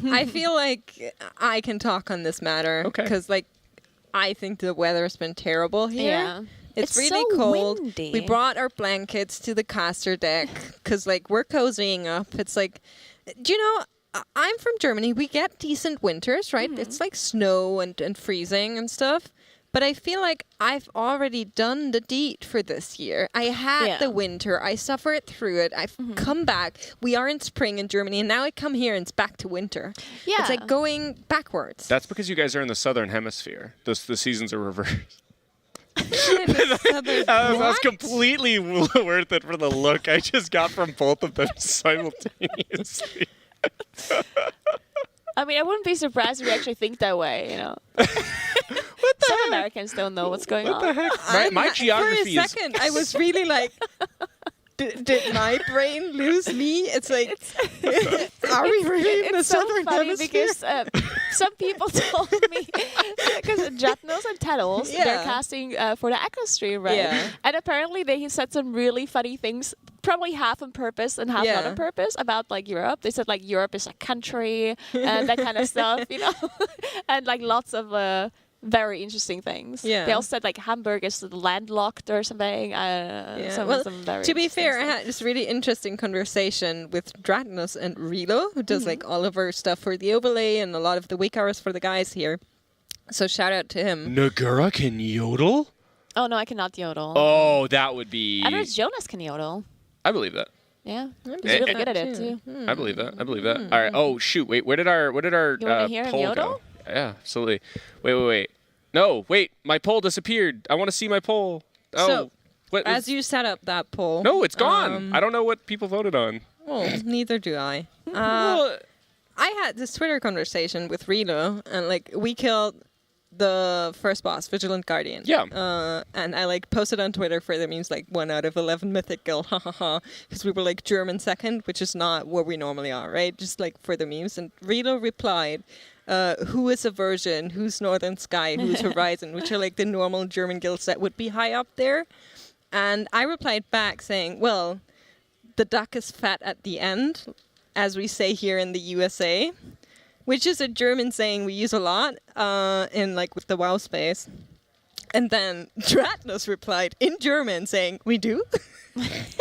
S14: I feel like I can talk on this matter because I think the weather's been terrible here.
S13: Yeah.
S14: It's really
S13: so
S14: cold.
S13: windy.
S14: We brought our blankets to the caster deck because we're cozying up. It's do you know, I'm from Germany. We get decent winters, right? It's like snow and freezing and stuff. But I feel like I've already done the deed for this year. I had the winter. I suffered through it. I've come back. We are in spring in Germany, and now I come here and it's back to winter.
S13: Yeah.
S14: It's like going backwards.
S15: That's because you guys are in the southern hemisphere. The seasons are reversed. That was completely worth it for the look I just got from both of them simultaneously.
S13: I mean, I wouldn't be surprised if we actually think that way, you know. Some Americans don't know what's going on.
S15: What the heck? My geography
S14: For a second, I was really like, did my brain lose me? It's like, are we really in the southern hemisphere?
S13: Because some people told me, because Jatnos and Teddles, they're casting for the Echo stream, right?
S14: Yeah.
S13: And apparently they said some really funny things, probably half on purpose and half not on purpose, about like Europe. They said like Europe is a country and that kind of stuff, you know, and like lots of very interesting things.
S14: Yeah.
S13: They also said like Hamburg is landlocked or something.
S14: To be fair, I had this really interesting conversation with Dratnos and Relo, who does like all of our stuff for the overlay and a lot of the week hours for the guys here. So shout out to him.
S15: Nagura can yodel?
S13: Oh no, I cannot yodel.
S15: Oh, that would be...
S13: I know Jonas can yodel.
S15: I believe that.
S13: Yeah, he's really good at it too.
S15: I believe that. All right. Oh shoot! Wait. Where did our
S13: You want to hear him
S15: poll
S13: yodel?
S15: go? Yeah, absolutely. Wait. No, wait. My poll disappeared. I want to see my poll. Oh,
S14: So,
S15: what?
S14: as you set up that poll...
S15: No, it's gone. I don't know what people voted on.
S14: Well, neither do I.
S15: Well,
S14: I had this Twitter conversation with Relo, and like we killed the first boss, Vigilant Guardian.
S15: Yeah.
S14: And I like posted on Twitter for the memes like 1 out of 11 Mythic Guild, because we were like German second, which is not where we normally are, right? Just like for the memes. And Relo replied, who is Aversion, who's Northern Sky, who's Horizon, which are like the normal German guilds that would be high up there. And I replied back saying, well, the duck is fat at the end, as we say here in the USA, which is a German saying we use a lot in like with the WoW space. And then Dratnos replied in German saying, we do? It's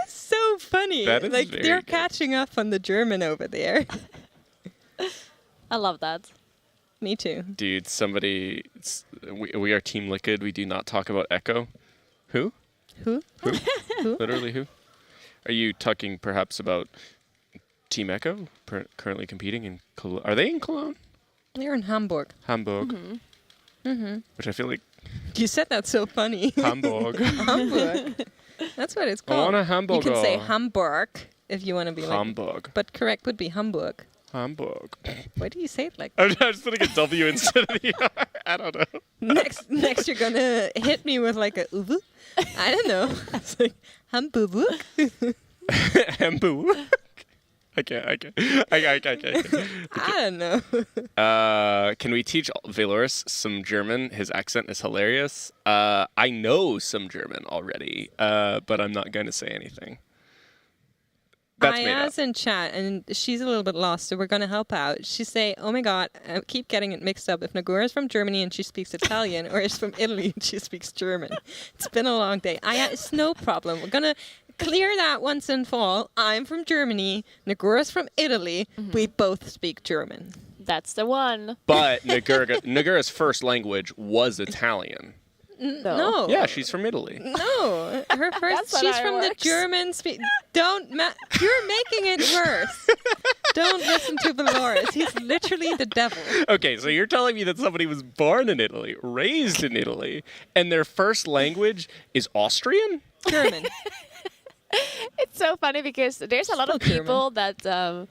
S14: so funny.
S15: That is
S14: like
S15: very
S14: they're
S15: good.
S14: catching up on the German over there.
S13: I love that.
S14: Me too.
S15: dude, we are Team Liquid. We do not talk about Echo. Who?
S14: Who?
S15: Literally who? Are you talking perhaps about Team Echo currently competing in Cologne? Are they in Cologne?
S14: They're in Hamburg.
S15: Hamburg. Which I feel like
S14: You said that so funny.
S15: Hamburg.
S14: Hamburg. That's what it's
S15: I
S14: called.
S15: want a hamburger.
S14: You can say Hamburg if you want to be like...
S15: Hamburg.
S14: But correct would be Hamburg.
S15: Hamburg.
S14: Why do you say it like
S15: I'm just putting a W instead of the R. I don't know.
S14: Next you're gonna hit me with like a uvu. I don't know. It's like Hamburg.
S15: Hamburg. I can't.
S14: I don't know.
S15: Can we teach Valoris some German? His accent is hilarious. I know some German already, but I'm not going to say anything. That's
S14: I
S15: made up.
S14: asked in chat, and she's a little bit lost, so we're going to help out. She say, oh my god, I keep getting it mixed up. If Nagura is from Germany and she speaks Italian, or is from Italy and she speaks German. It's been a long day. It's no problem. We're going to clear that once and for all. I'm from Germany. Nagura's from Italy. We both speak German.
S13: That's the one.
S15: But Nagura's first language was Italian.
S14: No.
S15: Yeah, she's from Italy.
S14: No, her first. She's from the German speak. You're making it worse. Don't listen to Valoris. He's literally the devil.
S15: Okay, so you're telling me that somebody was born in Italy, raised in Italy, and their first language is Austrian?
S14: German.
S13: It's so funny because there's a lot of people that, a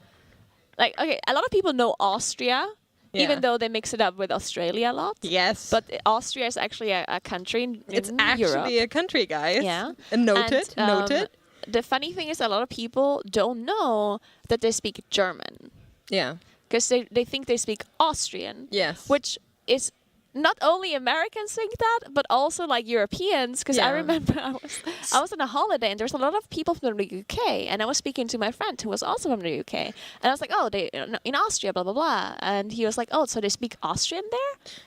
S13: lot of people know Austria.
S14: Yeah.
S13: Even though they mix it up with Australia a lot.
S14: Yes.
S13: But Austria is actually a country in
S14: It's
S13: Europe.
S14: actually a country, guys.
S13: Yeah.
S14: Noted. Noted.
S13: The funny thing is a lot of people don't know that they speak German.
S14: Yeah.
S13: Because they think they speak Austrian.
S14: Yes.
S13: Which is not only Americans think that, but also like Europeans. Because I remember I was on a holiday and there's a lot of people from the UK, and I was speaking to my friend who was also from the UK, and I was like, "Oh, they in Austria, blah blah blah," and he was like, "Oh, so they speak Austrian there?"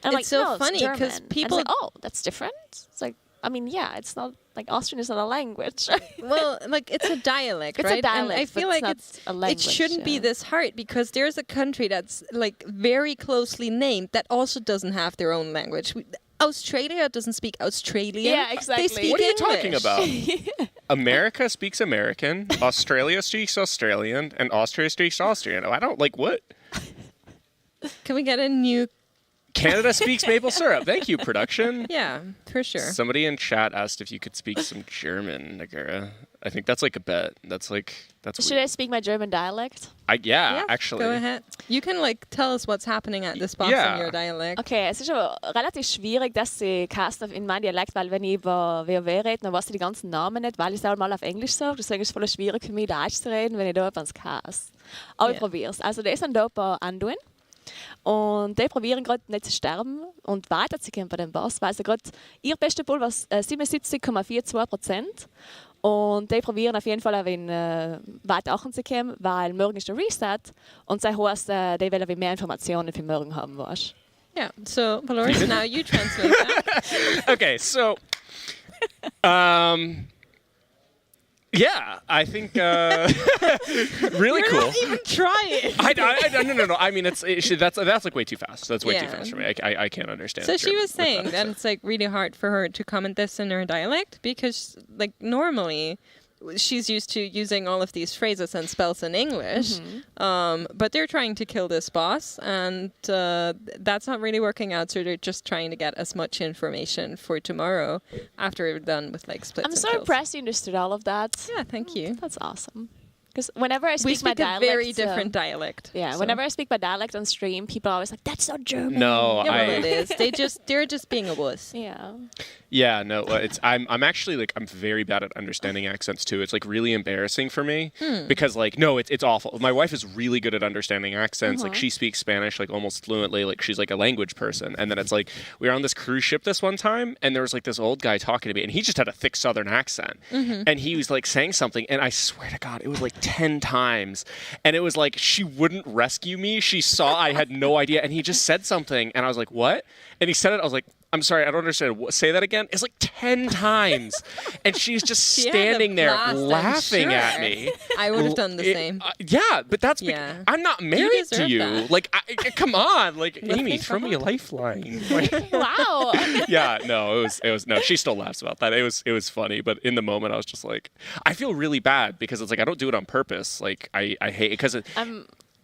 S13: And I'm
S14: It's so
S13: "No,
S14: funny
S13: it's
S14: 'cause
S13: German."
S14: people-
S13: and I was like, "Oh, that's different." It's like, I mean, yeah, it's not like Austrian is not a language.
S14: Well, like it's a dialect,
S13: It's
S14: right?
S13: a dialect,
S14: and I feel like
S13: but it's not a language.
S14: it shouldn't be
S13: yeah.
S14: this hard because there's a country that's like very closely named that also doesn't have their own language. Australia doesn't speak Australian.
S13: Yeah, exactly.
S14: They speak
S15: What are you talking
S14: English.
S15: about? America speaks American, Australia speaks Australian, and Austria speaks Austrian. I don't like what?
S14: Can we get a new?
S15: Canada speaks maple syrup. Thank you, production.
S14: Yeah, for sure.
S15: Somebody in chat asked if you could speak some German, Nagara. I think that's like a bet. That's
S13: Should I speak my German dialect?
S15: Yeah, actually.
S14: Go ahead. You can like tell us what's happening at this box
S15: Yeah.
S14: in your dialect.
S13: Okay, es ist aber relativ schwierig, dass sie casten in meinem Dialekt, weil wenn ich über WoW rede, dann weiß ich die ganzen Namen nicht, weil ich es auch mal auf Englisch sage. Deswegen ist es voll schwierig für mich, Deutsch zu reden, wenn ich da etwas cast. Aber ich probiere es. Also, der ist ein doper Anduin. Und die probieren gerade nicht zu sterben und weiterzukommen bei dem Boss, weil sie gerade ihr bester Pull war 77,42%. Und die probieren auf jeden Fall auch weiter zu kommen, weil morgen ist der Reset und das heißt, die wollen mehr Informationen für morgen haben, weißt du?
S14: Yeah. So, Valoris, now you translate that.
S15: Okay, so, yeah, I think really
S14: You're
S15: cool.
S14: not even trying.
S15: No. I mean, that's like way too fast. That's way too
S14: Yeah.
S15: fast for me. I can't understand.
S14: So she
S15: German
S14: was saying
S15: with
S14: that it's like really hard for her to comment this in her dialect because like normally she's used to using all of these phrases and spells in English, but they're trying to kill this boss and that's not really working out, so they're just trying to get as much information for tomorrow after we're done with like splits
S13: I'm
S14: and
S13: so
S14: kills.
S13: impressed you understood all of that.
S14: Yeah, thank you.
S13: That's awesome. Because whenever I
S14: We
S13: speak my
S14: speak a
S13: dialect,
S14: very different dialect.
S13: Yeah,
S14: so.
S13: whenever I speak my dialect on stream, people are always like, "That's not German."
S15: No,
S14: Yeah, well, it is. They're just being a wuss.
S13: Yeah.
S15: Yeah, no, I'm actually like I'm very bad at understanding accents too. It's like really embarrassing for me because like no, it's awful. My wife is really good at understanding accents. Like she speaks Spanish like almost fluently. Like she's like a language person. And then it's like we were on this cruise ship this one time, and there was like this old guy talking to me, and he just had a thick Southern accent, and he was like saying something, and I swear to God, it was like 10 times, and it was like she wouldn't rescue me. She saw I had no idea, and he just said something, and I was like, what? And he said it. I was like, I'm sorry, I don't understand. Say that again. It's like 10 times. And she's just
S14: She had a
S15: standing there
S14: blast, I'm
S15: laughing at
S14: sure.
S15: me.
S14: I would have done the same.
S15: Yeah, but that's
S14: Yeah.
S15: I'm not married to
S14: deserve
S15: you.
S14: that.
S15: Like, come on. Like,
S14: Nothing
S15: Amy, throw me a lifeline.
S13: Wow.
S15: Yeah, no, it was no, she still laughs about that. It was funny, but in the moment I was just like, I feel really bad because it's like I don't do it on purpose. Like I hate it because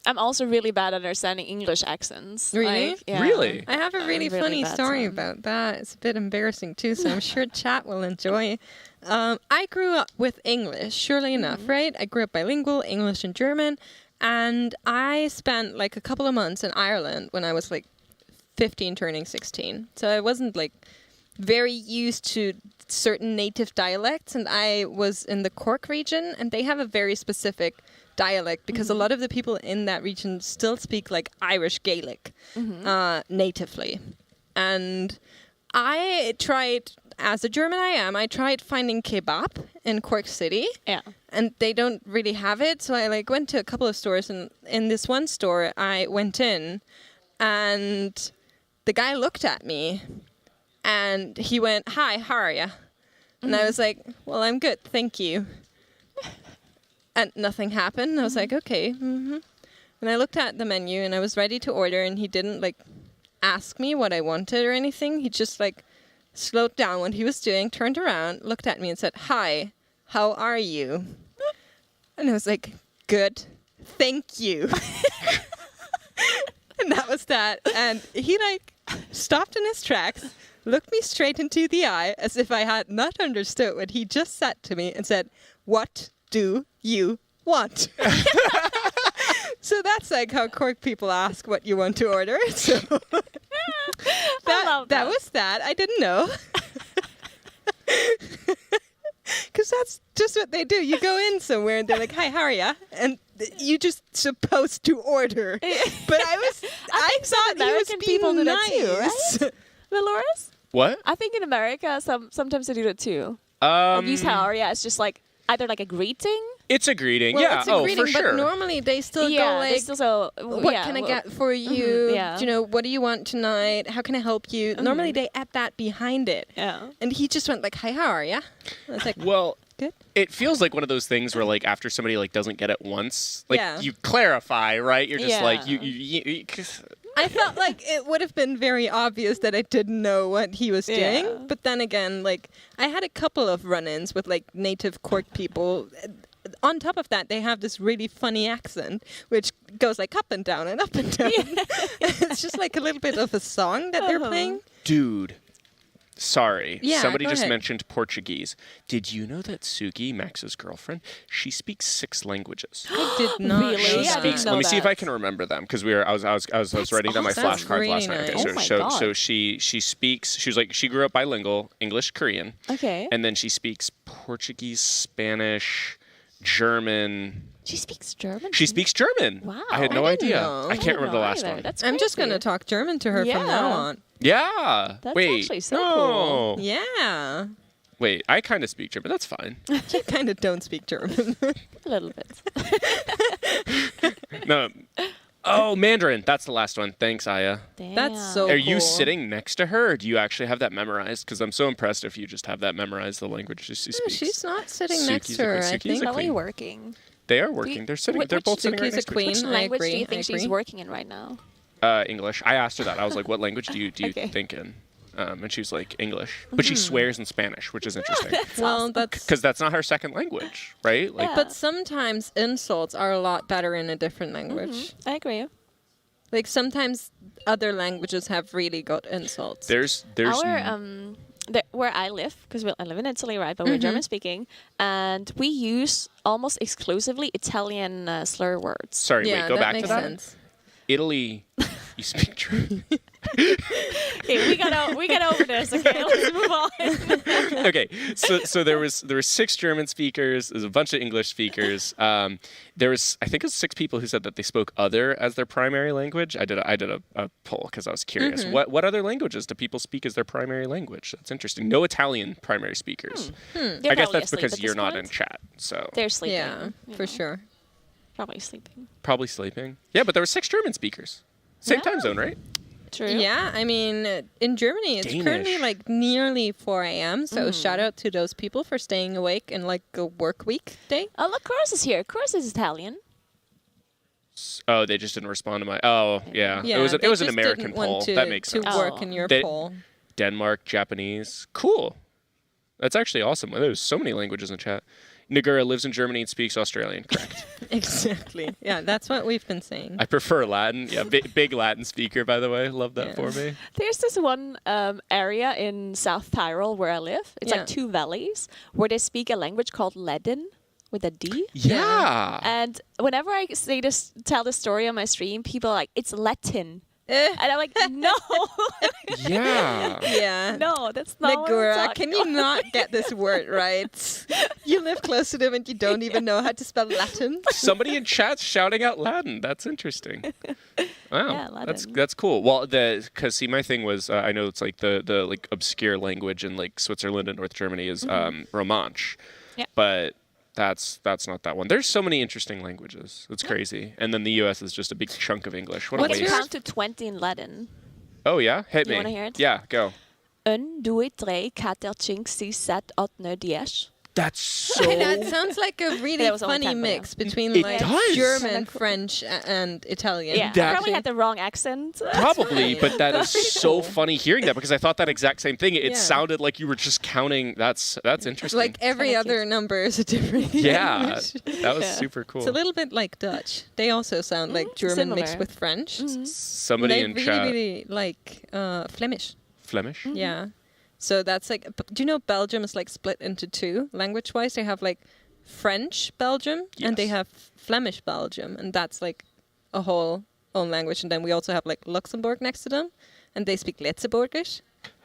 S13: I'm also really bad at understanding English accents.
S14: Really?
S13: Like, yeah.
S15: Really?
S14: I have a really funny
S13: bad
S14: story
S13: some.
S14: about that. It's a bit embarrassing too, so I'm sure chat will enjoy. I grew up with English, surely enough, right? I grew up bilingual, English and German, and I spent like a couple of months in Ireland when I was like 15 turning 16. So I wasn't like very used to certain native dialects, and I was in the Cork region, and they have a very specific dialect because a lot of the people in that region still speak like Irish Gaelic natively. And I tried, as a German I tried finding kebab in Cork City.
S13: Yeah.
S14: And they don't really have it, so I like went to a couple of stores, and in this one store I went in and the guy looked at me and he went, "Hi, how are you?" And I was like, "Well, I'm good, thank you." And nothing happened. I was like, okay. And I looked at the menu and I was ready to order, and he didn't like ask me what I wanted or anything. He just like slowed down what he was doing, turned around, looked at me and said, "Hi, how are you?" And I was like, "Good, thank you." And that was that. And he like stopped in his tracks, looked me straight into the eye as if I had not understood what he just said to me, and said, "What do you want?" So that's like how Cork people ask what you want to order. So that was that. I didn't know. Because that's just what they do. You go in somewhere and they're like, "Hi, how are ya?" And you just supposed to order. But I thought he was being
S13: people do that
S14: nice.
S13: too, right? Dolores?
S15: What?
S13: I think in America sometimes they do that too.
S15: Um,
S13: Use how are ya? It's just like either like a greeting.
S15: It's a greeting,
S14: Well,
S15: yeah.
S14: it's a greeting,
S15: for
S14: but
S15: sure.
S14: normally they still
S13: Yeah,
S14: go
S13: they
S14: like,
S13: still so,
S14: what
S13: yeah,
S14: can I
S13: well,
S14: get for you?
S13: yeah.
S14: You know, what do you want tonight? How can I help you? Normally they add that behind it.
S13: Yeah.
S14: And he just went like, hi, how are ya? I was like,
S15: Well,
S14: good.
S15: it feels like one of those things where, like, after somebody like doesn't get it once, like
S14: Yeah.
S15: you clarify, right? You're just like
S13: Yeah.
S15: you
S14: I felt like it would have been very obvious that I didn't know what he was doing.
S13: Yeah.
S14: But then again, like, I had a couple of run-ins with like native Cork people. On top of that, they have this really funny accent, which goes like up and down and up and down. It's just like a little bit of a song that they're playing.
S15: Dude. Sorry.
S14: Yeah,
S15: Somebody
S14: go
S15: just
S14: ahead.
S15: mentioned Portuguese. Did you know that Sugi, Max's girlfriend, she speaks 6 languages?
S14: I did not
S13: Really?
S14: know
S15: She
S13: I
S14: that.
S15: speaks.
S13: know
S15: Let me see if I
S13: that.
S15: can remember them because I was writing down my
S14: awesome. That's
S15: flashcards
S14: really
S15: last night.
S14: nice.
S15: Okay,
S13: Oh my
S15: so
S13: God.
S15: she speaks. She was like she grew up bilingual, English, Korean,
S13: Okay.
S15: and then she speaks Portuguese, Spanish, German.
S13: She speaks German.
S15: She speaks German.
S13: Wow.
S15: I had no
S14: I didn't
S15: idea.
S14: know.
S15: I
S14: I
S15: can't remember the last
S13: either.
S15: one.
S13: That's
S14: I'm just going to
S13: crazy.
S14: talk German to her from
S13: Yeah.
S14: now on.
S15: Yeah.
S13: That's
S15: Wait.
S13: actually so
S15: no.
S13: cool.
S14: Yeah.
S15: Wait. I kind of speak German. That's fine.
S14: You kind of don't speak German.
S13: A little bit.
S15: No. Oh, Mandarin. That's the last one. Thanks, Aya.
S13: Damn.
S14: That's so
S15: Are you
S14: cool.
S15: sitting next to her, or do you actually have that memorized? Because I'm so impressed if you just have that memorized, the language she speaks.
S14: No, she's not sitting
S15: Suki's
S14: next
S15: a
S14: to her,
S15: queen.
S14: I
S15: Suki's a
S14: think.
S13: Probably
S15: queen.
S13: working.
S15: They are working. They're sitting. They're both sitting right
S14: Suki's a
S15: next to each
S14: queen.
S13: Which
S15: other.
S13: language do
S14: agree,
S13: you
S14: I
S13: think she's
S14: agree.
S13: working in right now?
S15: English. I asked her that. I was like, "What language do you
S13: Okay.
S15: think in?" And she was like, "English," but she swears in Spanish, which is interesting
S14: Well, that's...
S15: because that's not her second language, right? Like,
S13: Yeah.
S14: But sometimes insults are a lot better in a different language.
S13: I agree.
S14: Like sometimes other languages have really good insults.
S15: there's
S13: Our where I live, because I live in Italy, right? But we're German speaking, and we use almost exclusively Italian slur words.
S15: sorry.
S14: yeah,
S15: Wait, go
S14: that
S15: back to
S14: makes
S15: that.
S14: sense.
S15: Italy, you speak German.
S13: Okay, we got over this. Okay, let's move on.
S15: Okay, so there were 6 German speakers. There's a bunch of English speakers. There was, I think it was 6 people who said that they spoke other as their primary language. I did a poll because I was curious. What other languages do people speak as their primary language? That's interesting. No Italian primary speakers.
S13: They're
S15: I guess
S13: probably
S15: that's
S13: asleep
S15: because
S13: at
S15: you're
S13: this
S15: not
S13: point.
S15: in chat. So
S13: They're sleeping.
S14: Yeah,
S13: you
S14: for
S13: know.
S14: sure.
S13: Probably sleeping.
S15: probably sleeping. Yeah, but there were 6 German speakers. Same time zone, right?
S13: True.
S14: Yeah, I mean, in Germany, it's currently
S15: Danish.
S14: like nearly 4 a.m. So shout out to those people for staying awake in like a work week day.
S13: Oh, look, Chorus is here. Chorus is Italian.
S15: Oh, they just didn't respond to my. Oh, yeah.
S14: Yeah,
S15: it was
S14: they
S15: an
S14: just
S15: American
S14: didn't want
S15: poll.
S14: to,
S15: That makes
S14: to
S15: sense.
S14: work
S13: Oh.
S14: in your
S15: They-
S14: poll.
S15: Denmark, Japanese. Cool. That's actually awesome. There's so many languages in chat. Nagura lives in Germany and speaks Australian. Correct.
S14: Exactly. Yeah, that's what we've been saying.
S15: I prefer Latin. Yeah, big Latin speaker, by the way. Love that
S14: Yeah.
S15: for me.
S13: There's this one area in South Tyrol where I live. It's
S14: Yeah.
S13: like 2 valleys where they speak a language called Ledin with a D.
S15: Yeah.
S13: And whenever I tell this story on my stream, people are like, it's Latin. And I'm like, no,
S15: Yeah.
S14: Yeah.
S13: no, that's not what I'm
S14: Nagura,
S13: talking
S14: can you
S13: about.
S14: not get this word right? You live close to them and you don't even know how to spell Latin.
S15: Somebody in chat's shouting out Latin. That's interesting. Wow,
S13: Yeah, Latin.
S15: that's cool. Well, because see, my thing was I know it's like the like obscure language in like Switzerland and North Germany is Romansh,
S13: Yeah.
S15: but that's not that one. There's so many interesting languages. It's crazy. And then the U.S. is just a big chunk of English. What a
S13: Let's
S15: waste.
S13: count to 20 in Latin.
S15: Oh yeah, hit
S13: You
S15: me.
S13: wanna hear it?
S15: Yeah, go.
S13: 1, 2, 3, 4, 5, 6, 7, 8, 9, 10.
S15: That's so.
S14: That sounds like a really
S13: That was only
S14: funny
S13: 10, but yeah.
S14: mix between
S15: It
S14: like
S15: does.
S14: German, French, and Italian.
S13: Yeah, I probably had the wrong accent.
S15: Probably, but that is
S13: Very
S15: so
S13: cool.
S15: funny hearing that because I thought that exact same thing. It
S14: Yeah.
S15: sounded like you were just counting. That's interesting.
S14: Like every
S13: Kinda
S14: other number is a different
S15: yeah,
S14: language.
S15: that was
S13: Yeah.
S15: super cool.
S14: It's a little bit like Dutch. They also sound like German mixed
S13: similar.
S14: with French.
S15: Somebody
S14: They
S15: in
S14: really,
S15: chat.
S14: really like Flemish.
S15: Flemish.
S14: Yeah. So that's like, do you know Belgium is like split into 2 language-wise? They have like French Belgium and they
S15: Yes.
S14: have Flemish Belgium, and that's like a whole own language. And then we also have like Luxembourg next to them, and they speak Letzeburgisch.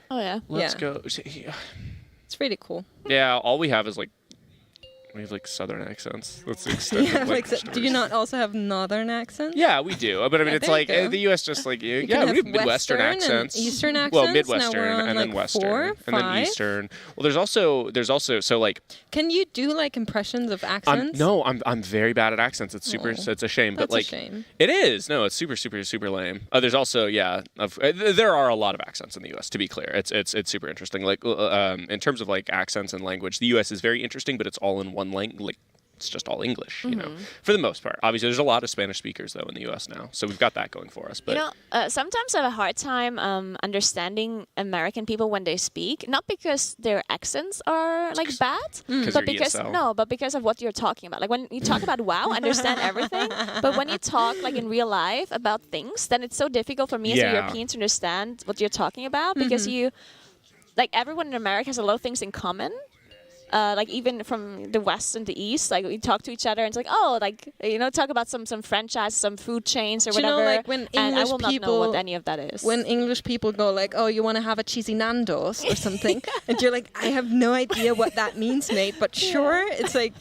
S13: Oh, yeah.
S15: Let's
S14: Yeah.
S15: go.
S14: It's really cool.
S15: Yeah, all we have is like We have like southern accents. That's the extent
S14: Yeah,
S15: of
S14: like,
S15: language
S14: do you
S15: stories.
S14: not also have northern accents?
S15: Yeah, we do. But I mean,
S14: Yeah,
S15: it's
S14: there
S15: like
S14: you go.
S15: the U.S. just like
S14: You
S15: yeah,
S14: can
S15: we
S14: have
S15: have Midwestern
S14: Western and
S15: accents,
S14: Eastern
S15: well,
S14: accents. Now
S15: Midwestern
S14: we're on,
S15: and then
S14: like,
S15: Western
S14: 4,
S15: and then
S14: 5.
S15: Eastern. Well, there's also so like
S14: Can you do like impressions of accents?
S15: I'm very bad at accents. It's super.
S14: Oh,
S15: It's a shame,
S14: that's
S15: but like
S14: a shame.
S15: it is. No, it's super lame. There's also there are a lot of accents in the U.S. To be clear, it's super interesting. Like in terms of like accents and language, the U.S. is very interesting, but it's all in one language. Like, it's just all English, you know, for the most part. Obviously, there's a lot of Spanish speakers though in the U.S. now, so we've got that going for us. But
S13: sometimes I have a hard time understanding American people when they speak, not because their accents are like bad, but because of what you're talking about. Like when you talk about wow, I understand everything, but when you talk like in real life about things, then it's so difficult for me as a European to understand what you're talking about because everyone in America has a lot of things in common. Like even from the West and the East, like we talk to each other and it's like, talk about some franchise, some food chains or whatever.
S14: You know, like when
S13: and I will
S14: English
S13: not know what any of that is.
S14: When English people go like, oh, you want to have a cheesy Nando's or something, and you're like, I have no idea what that means, mate, but sure. It's like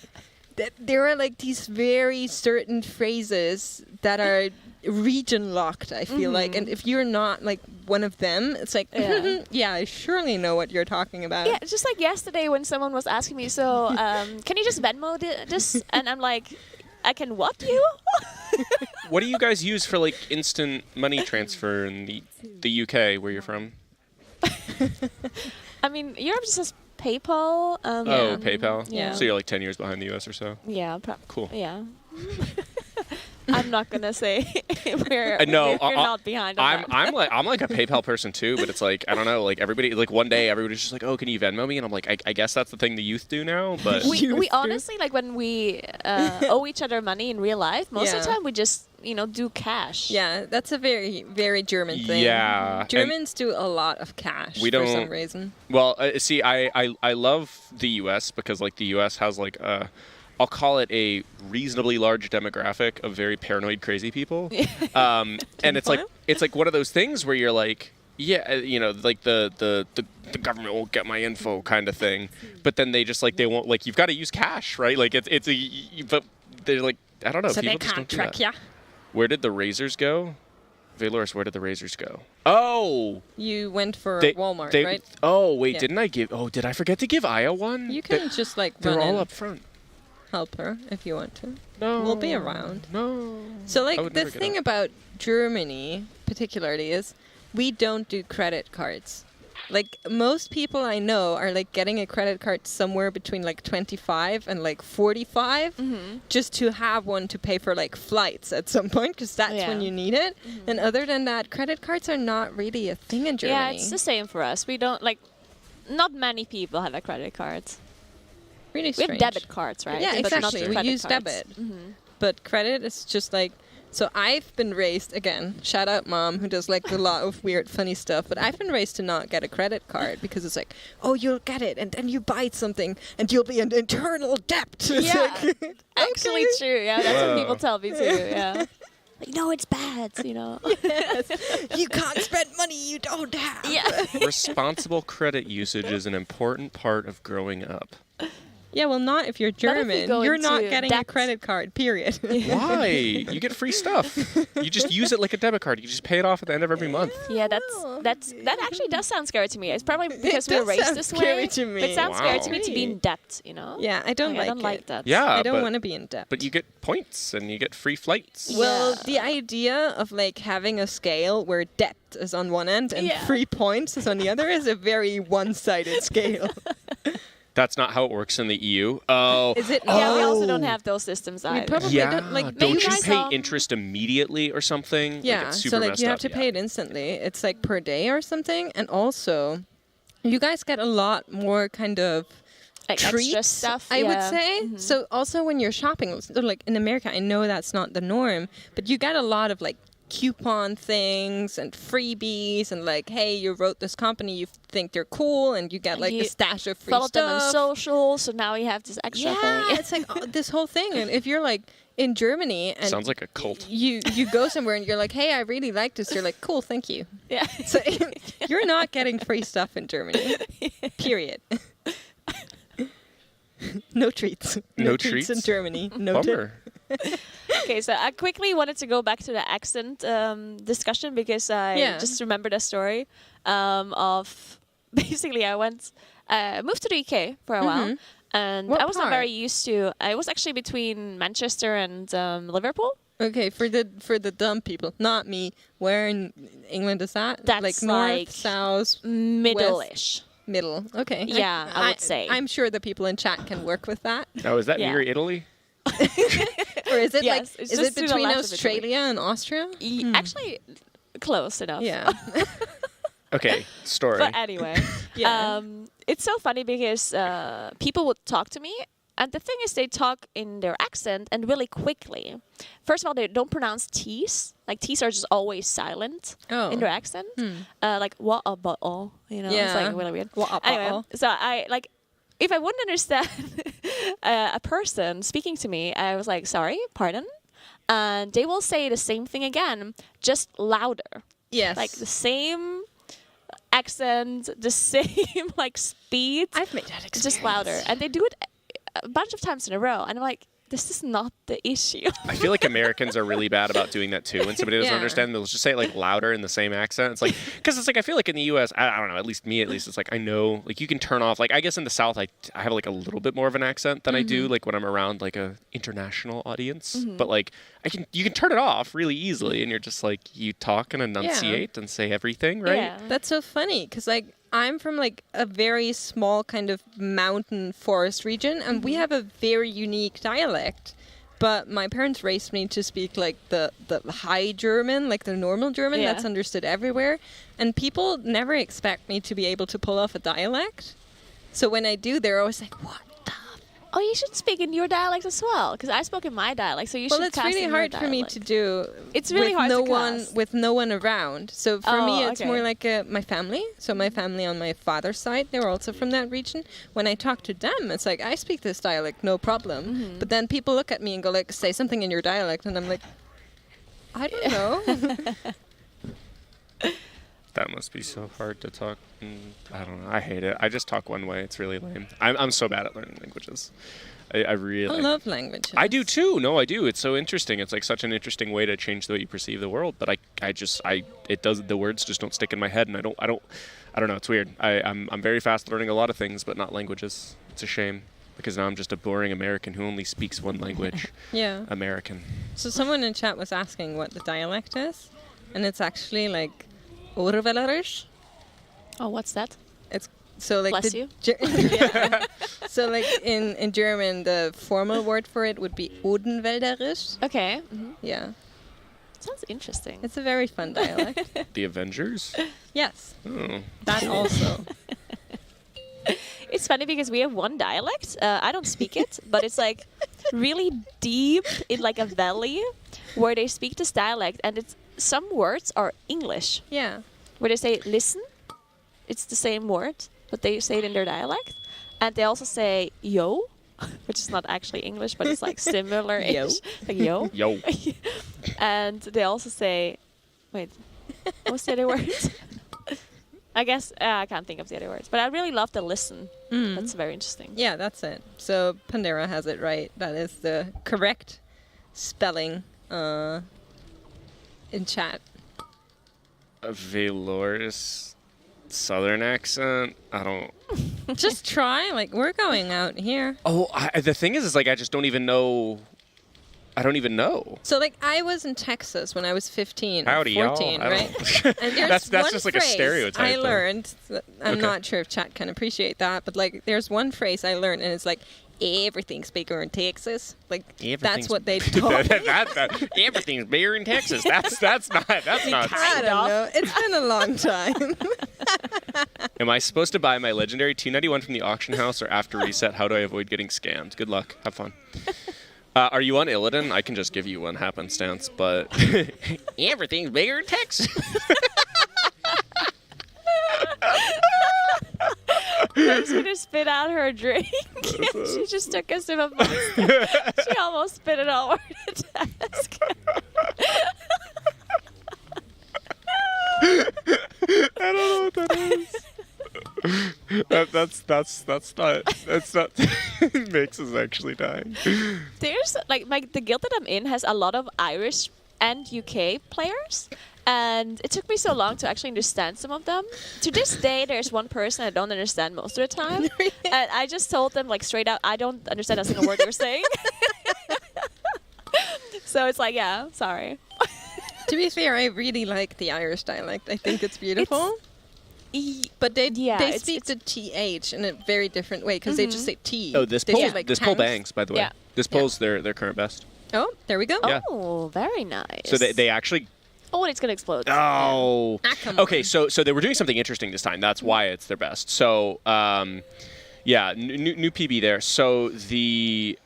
S14: there are like these very certain phrases that are region locked, I feel like, and if you're not like one of them, it's like yeah, I surely know what you're talking about.
S13: Yeah, it's just like yesterday when someone was asking me, so can you just Venmo this? And I'm like, I can what you?
S15: what do you guys use for like instant money transfer in the UK where you're from?
S13: I mean, Europe just has PayPal.
S15: PayPal.
S13: Yeah.
S15: So you're like 10 years behind the US or so.
S13: Yeah.
S15: Cool.
S13: Yeah. I'm not gonna say we're not behind.
S15: I'm like a PayPal person too, but it's like I don't know, like everybody, like one day everybody's just like, oh, can you Venmo me? And I'm like, I guess that's the thing the youth do now. But
S13: we honestly like when we owe each other money in real life, most of the time we just do cash.
S14: Yeah, that's a very very German thing.
S15: Yeah,
S14: Germans do a lot of cash for some reason.
S15: Well, see, I love the U.S. because like the U.S. has like I'll call it a reasonably large demographic of very paranoid, crazy people. And it's like one of those things where you're like, yeah, like the government won't get my info kind of thing. But then they just like, they won't, like, you've got to use cash, right? Like but they're like, I don't know.
S14: So
S15: people
S14: they
S15: just
S14: can't
S15: don't
S14: track
S15: do that.
S14: ya.
S15: Where did the razors go? Valoris, where did the razors go? Oh!
S14: You went for Walmart, right?
S15: Oh, wait, did I forget to give Aya one?
S14: You can just like
S15: they're
S14: run
S15: all
S14: in.
S15: up front.
S14: Help her if you want to.
S15: No.
S14: We'll be around.
S15: No.
S14: So like the thing about Germany particularly is we don't do credit cards. Like most people I know are like getting a credit card somewhere between like 25 and like 45 just to have one to pay for like flights at some point because that's when you need it. And other than that, credit cards are not really a thing in Germany.
S13: Yeah, it's the same for us. We don't not many people have a credit card.
S14: Really strange.
S13: We have debit cards, right?
S14: Yeah,
S13: but
S14: exactly. We use debit. But credit is just like... So I've been raised, again, shout out mom, who does like a lot of weird, funny stuff, but I've been raised to not get a credit card because it's like, oh, you'll get it, and then you buy something, and you'll be in eternal debt.
S13: Yeah, actually true. Yeah, that's what people tell me too, yeah. Like, no, it's bad,
S14: Yes. You can't spend money you don't have.
S13: Yeah.
S15: Responsible credit usage is an important part of growing up.
S14: Yeah, well, not if you're German. You're not getting a credit card, period.
S15: Why? You get free stuff. You just use it like a debit card. You just pay it off at the end of every month.
S13: Yeah, that actually does sound scary to me. It's probably because we're raised this way.
S14: To me.
S13: It sounds scary to me to be in debt,
S14: Yeah, I don't
S13: like that.
S15: Yeah,
S14: I don't want to be in debt.
S15: But you get points and you get free flights.
S14: Well, the idea of like having a scale where debt is on one end and free points is on the other is a very one-sided scale.
S15: That's not how it works in the EU. Oh.
S14: Is it?
S13: Yeah, we also don't have those systems either.
S14: We probably don't. Like,
S15: don't you pay interest immediately or something?
S14: Yeah,
S15: like it's super
S14: so like you have to pay it instantly. It's like per day or something. And also, you guys get a lot more kind of
S13: like
S14: treats,
S13: extra stuff,
S14: I would say. So also when you're shopping, so like in America, I know that's not the norm, but you get a lot of like coupon things and freebies and like, hey, you wrote this company, you think they're cool, and you get like a stash of free
S13: follow
S14: stuff.
S13: them on social, so now you have this extra thing.
S14: Yeah, it's like this whole thing. And if you're like in Germany and
S15: sounds like a cult.
S14: You go somewhere and you're like, hey, I really like this. You're like, cool, thank you.
S13: Yeah.
S14: So you're not getting free stuff in Germany. Period. No treats.
S15: No
S14: treats in
S15: treats?
S14: Germany. Noted.
S15: Bummer.
S13: Okay, so I quickly wanted to go back to the accent discussion because I just remembered a story of basically I moved to the UK for a while, and
S14: What
S13: I was not
S14: part?
S13: very used to. I was actually between Manchester and Liverpool.
S14: Okay, for the dumb people, not me. Where in England is that?
S13: That's
S14: like north,
S13: like
S14: south,
S13: middle-ish.
S14: west? Middle. Okay.
S13: Yeah, I would say.
S14: I'm sure the people in chat can work with that.
S15: Oh, is that
S13: Yeah.
S15: near Italy?
S14: Or is it
S13: Yes,
S14: like
S13: it's
S14: is
S13: just
S14: it
S13: to the
S14: between
S13: left of Italy.
S14: Australia and Austria?
S13: Actually, close enough.
S14: Yeah.
S15: Okay, story.
S13: But anyway, it's so funny because people would talk to me, and the thing is, they talk in their accent and really quickly. First of all, they don't pronounce T's. Like T's are just always silent in their accent. Like what about all? You know, it's like really weird. Anyway, so I like. If I wouldn't understand a person speaking to me, I was like, sorry, pardon? And they will say the same thing again, just louder.
S14: Yes.
S13: Like the same accent, the same like speed.
S14: I've made that experience.
S13: Just louder. And they do it a bunch of times in a row. And I'm like, this is not the issue.
S15: I feel like Americans are really bad about doing that too. When somebody doesn't
S14: Yeah.
S15: understand, they'll just say it like louder in the same accent. It's like, because it's like, I feel like in the US, I don't know, at least, it's like, I know, like you can turn off, like I guess in the South, I have like a little bit more of an accent than I do like when I'm around like a international audience. But like, you can turn it off really easily and you're just like, you talk and enunciate and say everything, right?
S13: Yeah.
S14: That's so funny because like I'm from like a very small kind of mountain forest region, and we have a very unique dialect. But my parents raised me to speak like the high German, like the normal German that's understood everywhere. And people never expect me to be able to pull off a dialect. So when I do, they're always like, "What?"
S13: Oh, you should speak in your dialect as well, because I spoke in my dialect. So you should.
S14: Well, it's
S13: cast
S14: really
S13: in your
S14: hard for me
S13: dialect.
S14: to do.
S13: It's really
S14: with
S13: hard
S14: no
S13: to
S14: one
S13: cast.
S14: with no one around. So for me, it's
S13: okay.
S14: more like my family. So my family on my father's side, they were also from that region. When I talk to them, it's like I speak this dialect, no problem. But then people look at me and go like, "Say something in your dialect," and I'm like, "I don't know."
S15: That must be so hard to talk. I don't know. I hate it. I just talk one way. It's really lame. I'm so bad at learning languages. I really.
S14: I love languages.
S15: I do too. No, I do. It's so interesting. It's like such an interesting way to change the way you perceive the world. But the words just don't stick in my head, and I don't know. It's weird. I'm very fast learning a lot of things, but not languages. It's a shame because now I'm just a boring American who only speaks one language.
S14: Yeah.
S15: American.
S14: So someone in chat was asking what the dialect is, and it's actually like Oervelerisch.
S13: Oh, what's that?
S14: It's so like
S13: Bless you.
S14: Yeah. So like in German, the formal word for it would be Odenwälderisch.
S13: Okay.
S14: Yeah.
S13: Sounds interesting.
S14: It's a very fun dialect.
S15: The Avengers?
S14: Yes.
S15: Oh.
S14: That also.
S13: It's funny because we have one dialect. I don't speak it, but it's like really deep in like a valley where they speak this dialect, and it's some words are English.
S14: Yeah.
S13: Where they say listen, it's the same word, but they say it in their dialect, and they also say yo, which is not actually English, but it's like similar-ish.
S14: Yo.
S13: Like yo.
S15: Yo.
S13: And they also say, wait, what's the other word? I guess I can't think of the other words, but I really love the listen. That's very interesting.
S14: Yeah, that's it. So Pandera has it right. That is the correct spelling in chat.
S15: A velourous southern accent? I don't...
S14: Just try. Like, we're going out here.
S15: Oh, the thing is like I just don't even know... I don't even know.
S14: So, like, I was in Texas when I was 15
S15: Howdy,
S14: or
S15: y'all.
S14: 14,
S15: I
S14: right?
S15: don't-
S14: And there's
S15: that's
S14: one
S15: just like a
S14: phrase
S15: stereotype.
S14: I
S15: though.
S14: learned. I'm
S15: Okay.
S14: not sure if chat can appreciate that, but, like, there's one phrase I learned, and it's like, everything's bigger in Texas. Like, that's what they taught me.
S15: Everything's bigger in Texas. That's not.
S14: I don't know. It's been a long time.
S15: Am I supposed to buy my legendary 291 from the auction house or after reset? How do I avoid getting scammed? Good luck. Have fun. Are you on Illidan? I can just give you one happenstance, but everything's bigger in Texas.
S13: Rose gonna spit out her drink. She just took a sip of Monster. She almost spit it all over the desk.
S15: I don't know what that is. not. Mix is actually dying.
S13: There's the guild that I'm in has a lot of Irish and UK players, and it took me so long to actually understand some of them. To this day, there's one person I don't understand most of the time, and I just told them straight out, I don't understand a single word you're saying. So it's yeah, sorry.
S14: To be fair, I really like the Irish dialect. I think it's beautiful. But they speak the TH in a very different way because they just say T.
S15: Oh, this poll bangs, by the way.
S13: Yeah.
S15: This poll's their current best.
S14: Oh, there we go.
S15: Yeah.
S13: Oh, very nice.
S15: So they actually.
S13: Oh, and it's gonna explode.
S15: Oh.
S14: Ah, come
S15: Okay,
S14: on.
S15: so they were doing something interesting this time. That's why it's their best. So yeah, new PB there. So the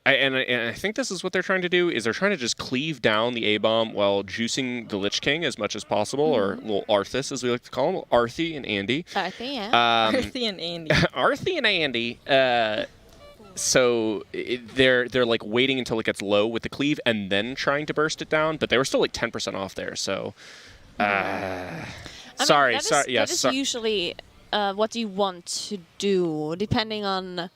S15: I think this is what they're trying to do, is they're trying to just cleave down the A-bomb while juicing the Lich King as much as possible, or little Arthas, as we like to call him, Arthy and Andy.
S13: Arthy, yeah.
S14: Arthy and Andy.
S15: Arthy and Andy. So they're waiting until it gets low with the cleave and then trying to burst it down, but they were still 10% off there, so... sorry.
S13: That is usually what you want to do, depending on...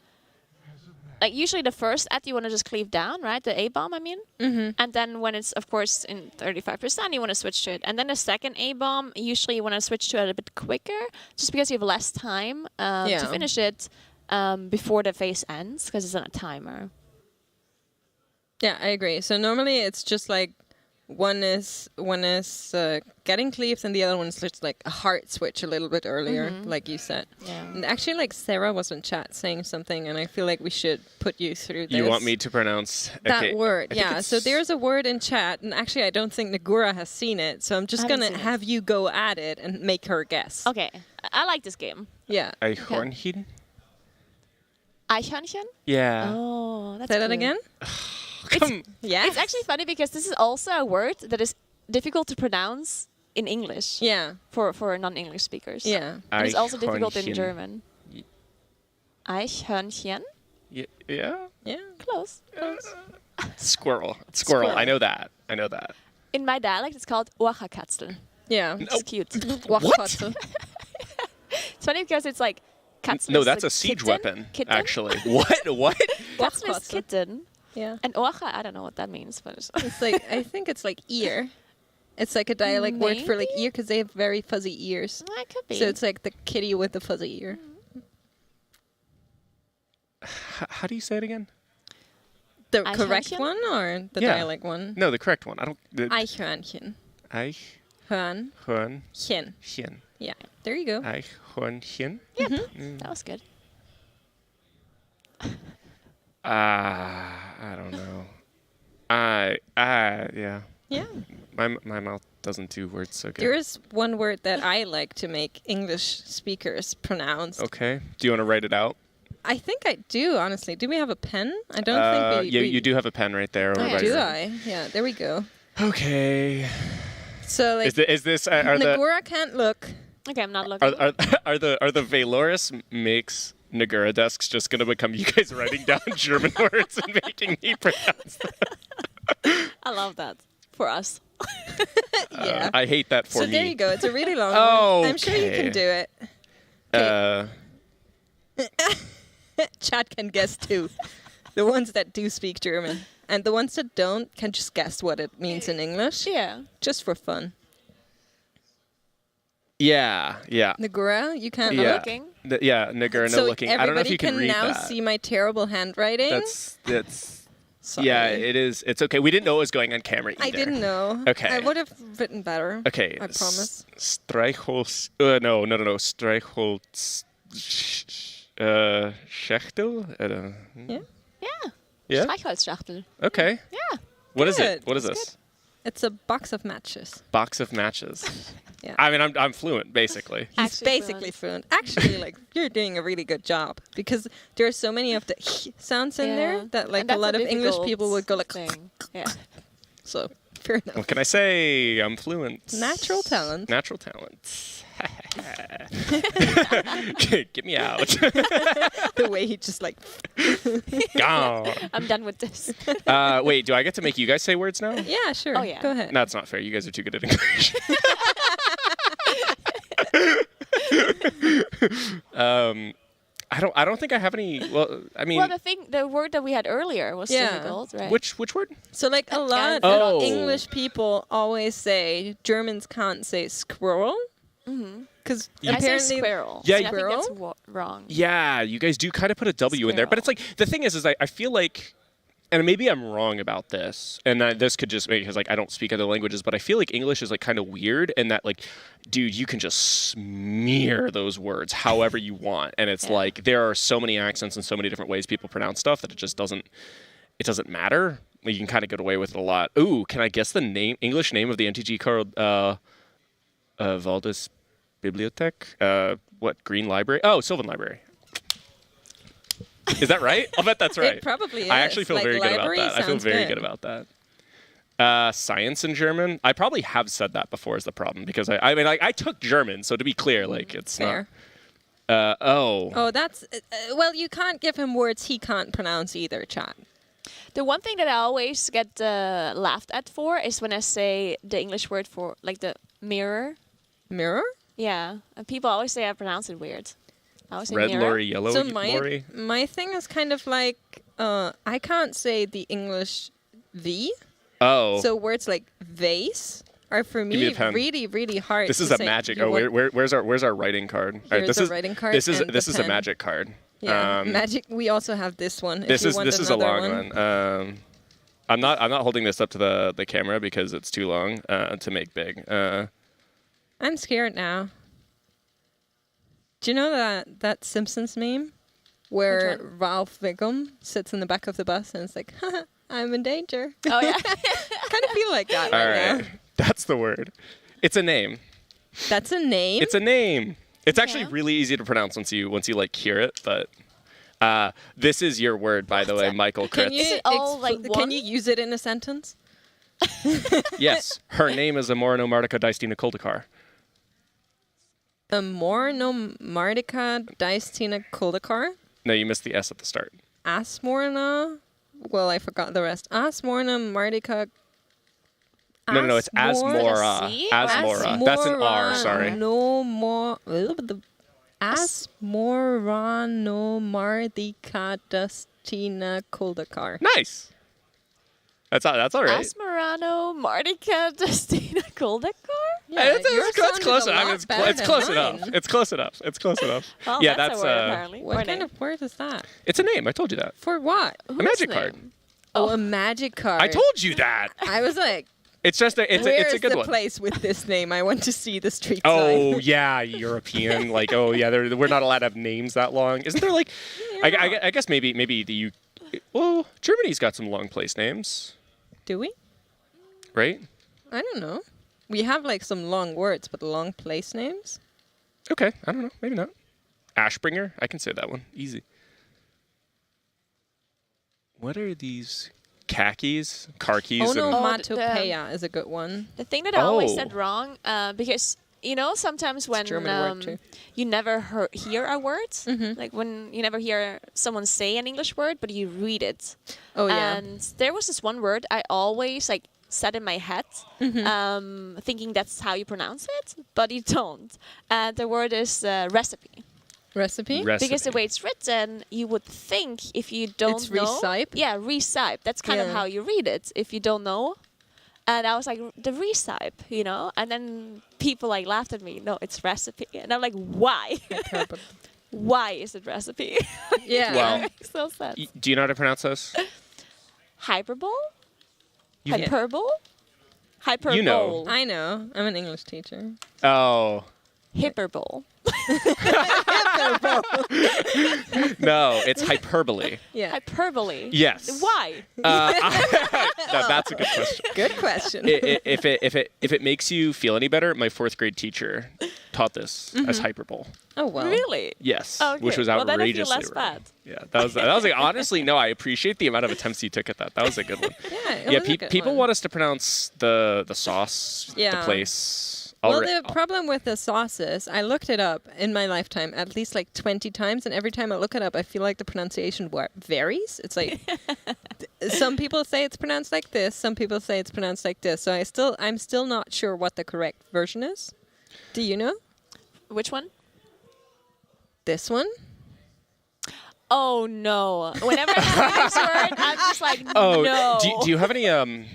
S13: usually the first ad you want to just cleave down, right? The A-bomb, I mean.
S14: Mm-hmm.
S13: And then when it's, of course, in 35%, you want to switch to it. And then the second A-bomb, usually you want to switch to it a bit quicker, just because you have less time to finish it before the phase ends, because it's on a timer.
S14: Yeah, I agree. So normally it's just one is getting cleaved and the other one is just a hard switch a little bit earlier, like you said.
S13: Yeah.
S14: And actually, Sarah was in chat saying something, and I feel like we should put you through this.
S15: You want me to pronounce
S14: that word? Yeah. So there's a word in chat, and actually I don't think Nagura has seen it, so I'm just gonna have you go at it and make her guess.
S13: Okay, I like this game.
S14: Yeah.
S15: Eichhornchen?
S13: Eichhörnchen?
S15: Yeah.
S13: Oh, that's
S14: Say that
S13: cool.
S14: again.
S13: It's actually funny because this is also a word that is difficult to pronounce in English.
S14: Yeah.
S13: For non-English speakers.
S14: Yeah.
S13: And it's also difficult in
S15: Eichhörnchen.
S13: German. Eichhörnchen?
S15: Yeah.
S14: Yeah.
S13: Close.
S15: Squirrel.
S13: Squirrel.
S15: I know that.
S13: In my dialect, it's called Oaxacatzel.
S14: Yeah.
S13: It's cute.
S14: What?
S13: It's funny because it's Katzel
S15: No,
S13: is
S15: that's
S13: a
S15: a siege
S13: kitten.
S15: weapon,
S13: Kitten?
S15: actually. What?
S13: Katzel is kitten.
S14: Yeah.
S13: And Oaxa, I don't know what that means, but it's
S14: I think it's ear. It's a dialect word for ear because they have very fuzzy ears.
S13: That could be.
S14: So it's the kitty with the fuzzy ear.
S15: How do you say it again?
S14: The correct one or the dialect one?
S15: No, the correct one. I don't.
S14: Eichhörnchen.
S15: Eichhörnchen.
S14: Hörnchen. Yeah. There you go.
S15: Eichhörnchen.
S13: Yep. That was good.
S15: I don't know. Yeah.
S14: Yeah.
S15: My mouth doesn't do words so good.
S14: There is one word that I like to make English speakers pronounce.
S15: Okay. Do you want to write it out?
S14: I think I do, honestly. Do we have a pen? I don't think we...
S15: Yeah, you do have a pen right there.
S14: Do I? Yeah, there we go.
S15: Okay.
S14: So,
S15: is this...
S14: Nagura can't look.
S13: Okay, I'm not looking.
S15: Are the Valorous makes Nagura desks just going to become you guys writing down German words and making me pronounce them?
S13: I love that. For us.
S14: Yeah.
S15: I hate that for me.
S14: So there you go. It's a really long one. I'm sure you can do it. Chat can guess too. The ones that do speak German. And the ones that don't can just guess what it means in English.
S13: Yeah.
S14: Just for fun.
S15: Yeah.
S14: Nagura, you can't
S13: no
S14: look.
S13: looking.
S15: Nagura, no looking. I don't know if you can read that.
S14: Everybody can now see my terrible handwriting.
S15: That's
S14: Sorry.
S15: Yeah, it is. It's okay. We didn't know it was going on camera either.
S14: I didn't know.
S15: Okay.
S14: I would have written better.
S15: Okay.
S14: I promise.
S15: Streichholz. No. Streichholz. Schachtel?
S13: Yeah. Streichholzschachtel.
S15: Okay.
S13: Yeah.
S15: What is
S14: Good.
S15: it? What is
S14: That's
S15: this?
S14: good. It's a box of matches.
S15: Box of matches.
S14: Yeah.
S15: I mean, I'm fluent, basically.
S14: He's basically fluent. Actually, you're doing a really good job because there are so many of the sounds in there that
S13: And
S14: a lot of
S13: that's
S14: English
S13: difficult
S14: people would go
S13: thing. Yeah.
S14: So, fair enough.
S15: What can I say? I'm fluent.
S14: Natural talent.
S15: Natural talent. Get me out.
S14: The way he just
S15: Gone.
S13: I'm done with this.
S15: Wait, do I get to make you guys say words now?
S14: Yeah, sure.
S13: Oh, yeah.
S14: Go ahead.
S15: No, it's not fair. You guys are too good at English. I don't think I have any. Well, I mean,
S13: Well, the word that we had earlier was difficult, right?
S15: which word?
S14: So like a lot of English people always say Germans can't say squirrel. Because
S13: I say
S14: apparently
S13: squirrel.
S15: Yeah,
S13: I think that's wrong.
S15: Yeah, you guys do kind of put a W in there, but it's like the thing is I feel like, and maybe I'm wrong about this, and this could just because like I don't speak other languages, but I feel like English is like kind of weird in that like, dude, you can just smear those words however you want, and it's like there are so many accents and so many different ways people pronounce stuff that it doesn't matter. You can kind of get away with it a lot. Ooh, can I guess the English name of the NTG card? Valdis Bibliothek? What, Green Library? Oh, Sylvan Library. Is that right? I'll bet that's right.
S14: It probably is.
S15: I actually feel
S14: Like,
S15: very good about
S14: library
S15: that. I feel
S14: sounds
S15: very
S14: good.
S15: good about that. Science in German. I probably have said that before is the problem because I mean I took German, so to be clear, like it's
S14: Fair.
S15: not.
S14: Oh, that's well. You can't give him words he can't pronounce either, chat.
S13: The one thing that I always get laughed at for is when I say the English word for like the mirror.
S14: Mirror?
S13: Yeah, and people always say I pronounce it weird. I always say
S15: Red
S13: mirror.
S15: lorry, yellow
S14: So
S15: lorry.
S14: my thing is kind of like I can't say the English the.
S15: Oh.
S14: So words like vase are for
S15: Give me
S14: me
S15: a pen.
S14: really, really hard.
S15: This
S14: to
S15: is a
S14: say.
S15: magic.
S14: You
S15: Oh,
S14: want-
S15: where's our writing card? All right,
S14: Here's the writing card
S15: This is
S14: and the
S15: a
S14: pen.
S15: magic card.
S14: Yeah, magic. We also have this one.
S15: This
S14: if you want
S15: is a
S14: another
S15: long one. I'm not holding this up to the camera because it's too long to make big.
S14: I'm scared now. Do you know that Simpsons meme where Ralph Wiggum sits in the back of the bus and it's like, haha, I'm in danger.
S13: Oh yeah.
S14: Kind of feel like that
S15: All
S14: right
S15: right,
S14: now.
S15: that's the word. It's a name.
S14: That's a name?
S15: It's a name. It's actually really easy to pronounce once you like hear it, but this is your word, by the way, Michael
S14: Can
S15: Kritz.
S14: you,
S13: Is it all, like,
S14: can
S13: one?
S14: you use it in a sentence?
S15: Yes, her name is Amorno Martica Distina Koldakar.
S14: Amorno Martica Distina Koldakar?
S15: No, you missed the S at the start.
S14: Asmorna? Well, I forgot the rest. Asmorna Martica.
S15: No, it's Asmora. Asmora. That's an R, sorry.
S14: No more. Asmora no Martica Distina Koldakar.
S15: Nice. That's all right.
S13: Asmerano, Martica, Destina, Koldakar?
S14: Yeah,
S15: it's close enough. I mean, it's close enough. It's close enough. It's close enough.
S13: Well,
S15: yeah,
S13: that's
S15: that's
S13: a word, apparently.
S14: What kind of word is that?
S15: It's a name. I told you that.
S14: For what?
S15: A magic card.
S14: Oh, a magic card.
S15: I told you that.
S14: I was like,
S15: It's just it's a good
S14: the
S15: one.
S14: place with this name? I want to see the street
S15: Oh
S14: sign.
S15: yeah, European. Like we're not allowed to have names that long. Isn't there like? I guess maybe the Well, Germany's got some long place names,
S14: Do we?
S15: right?
S14: I don't know. We have like some long words, but long place names?
S15: Okay, I don't know. Maybe not. Ashbringer. I can say that one. Easy. What are these? Khakis? Car keys? and-
S14: Onomatopoeia is a good one.
S13: The thing that I always
S15: Oh.
S13: said wrong, because sometimes when
S14: German word too.
S13: you never hear a word, like when you never hear someone say an English word, but you read it.
S14: Oh, yeah.
S13: And there was this one word I always said in my head, thinking that's how you pronounce it, but you don't. And the word is recipe.
S14: Recipe?
S13: Because the way it's written, you would think if you don't
S14: It's
S13: know.
S14: recipe?
S13: Yeah, recipe. That's kind of
S14: Yeah.
S13: how you read it if you don't know. And I was like, the recipe, And then people laughed at me. No, it's recipe. And I'm like, why? Why is it recipe?
S14: Yeah.
S15: Well,
S13: It makes no sense.
S15: Do you know how to pronounce this?
S13: Hyperbole?
S15: You-
S13: Hyperbole? Hyperbole.
S15: You know.
S14: I know. I'm an English teacher.
S15: Oh.
S13: Hyperbole.
S15: No, it's hyperbole.
S14: Yeah.
S13: Hyperbole.
S15: Yes.
S13: Why?
S15: That's a good question.
S14: Good question.
S15: If it makes you feel any better, my 4th grade teacher taught this as hyperbole.
S14: Oh, well.
S13: Really?
S15: Yes,
S13: Okay.
S15: which was
S13: Well, then I feel
S15: outrageously
S13: less
S15: wrong.
S13: bad.
S15: Yeah, that was like, honestly, no, I appreciate the amount of attempts you took at that. That was a good one.
S14: Yeah, it
S15: Yeah,
S14: was a good
S15: people
S14: one.
S15: want us to pronounce the sauce, the
S14: Yeah.
S15: place.
S14: Well, the problem with the sauces, I looked it up in my lifetime at least 20 times, and every time I look it up, I feel like the pronunciation varies. It's like some people say it's pronounced like this, some people say it's pronounced like this. So I'm still not sure what the correct version is. Do you know?
S13: Which one?
S14: this one.
S13: Oh no! Whenever I hear this word, I'm just like,
S15: Oh,
S13: no.
S15: do you have any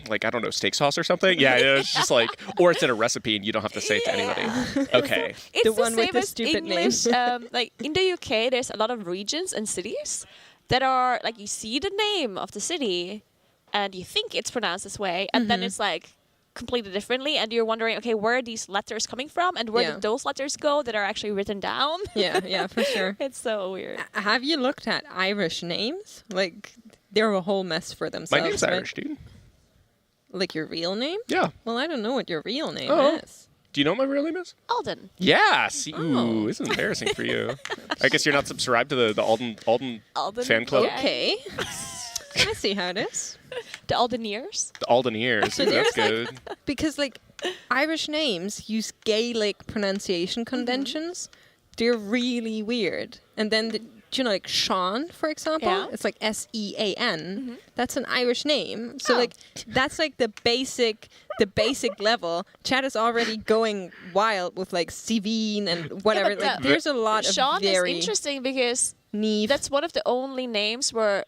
S15: like I don't know, steak sauce or something? Yeah, it's just like, or it's in a recipe and you don't have to say it to anybody. Okay.
S13: It's
S14: The
S13: the,
S14: one with
S13: same
S14: the
S13: as
S14: stupid
S13: English. Like in the UK, there's a lot of regions and cities that are like you see the name of the city, and you think it's pronounced this way, and then it's like completely differently, and you're wondering, okay, where are these letters coming from, and where did those letters go that are actually written down?
S14: Yeah, for sure.
S13: It's so weird.
S14: Have you looked at Irish names? Like, they're a whole mess for themselves.
S15: My name's
S14: right?
S15: Irish, dude.
S14: Like your real name?
S15: Yeah.
S14: Well, I don't know what your real name
S15: Oh.
S14: is.
S15: Do you know what my real name is?
S13: Alden.
S15: Yeah. See, ooh, this is embarrassing for you. I guess you're not subscribed to the Alden fan club.
S14: Okay. I see how it is.
S13: The Aldeneers.
S15: The Aldeneers. Ooh, that's good.
S14: Because, like, Irish names use Gaelic pronunciation conventions. They're really weird. And then, do you know, like Sean, for example?
S13: Yeah.
S14: It's like S-E-A-N. That's an Irish name. So, like, that's like the basic level. Chad is already going wild with, like, Sivine and whatever.
S13: Yeah, but
S14: like, there's a lot of
S13: Sean
S14: very...
S13: is interesting because
S14: Neve.
S13: that's one of the only names where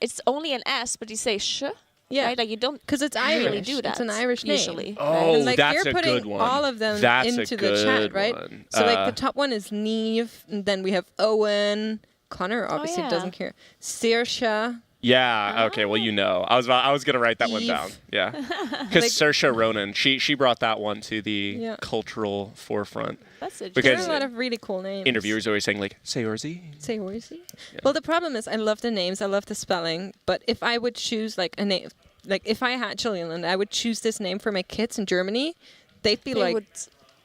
S13: it's only an S, but you say sh.
S14: Yeah.
S13: Right? Like you don't
S14: because it's
S13: really
S14: Irish.
S13: do that.
S14: It's an Irish name.
S13: usually.
S15: Oh,
S14: and, like,
S15: that's
S14: you're
S15: a
S14: putting
S15: good one.
S14: all of them
S15: That's a
S14: into the chat,
S15: good
S14: right?
S15: one.
S14: So like the top one is Neve, and then we have Owen. Connor obviously
S13: yeah.
S14: doesn't care. Saoirse.
S15: Yeah. Okay. Well, you know, I was gonna write that one
S14: Eve.
S15: down. Yeah. Because
S14: Like-
S15: Saoirse Ronan, she brought that one to the
S14: Yeah.
S15: cultural forefront.
S13: That's
S14: There
S15: Because
S14: are a lot of really cool names.
S15: interviewers are always saying like Saoirse.
S14: Saoirse. Well, the problem is I love the names, I love the spelling, but if I would choose like a name, like if I had children and I would choose this name for my kids in Germany, they'd be
S13: They
S14: like
S13: would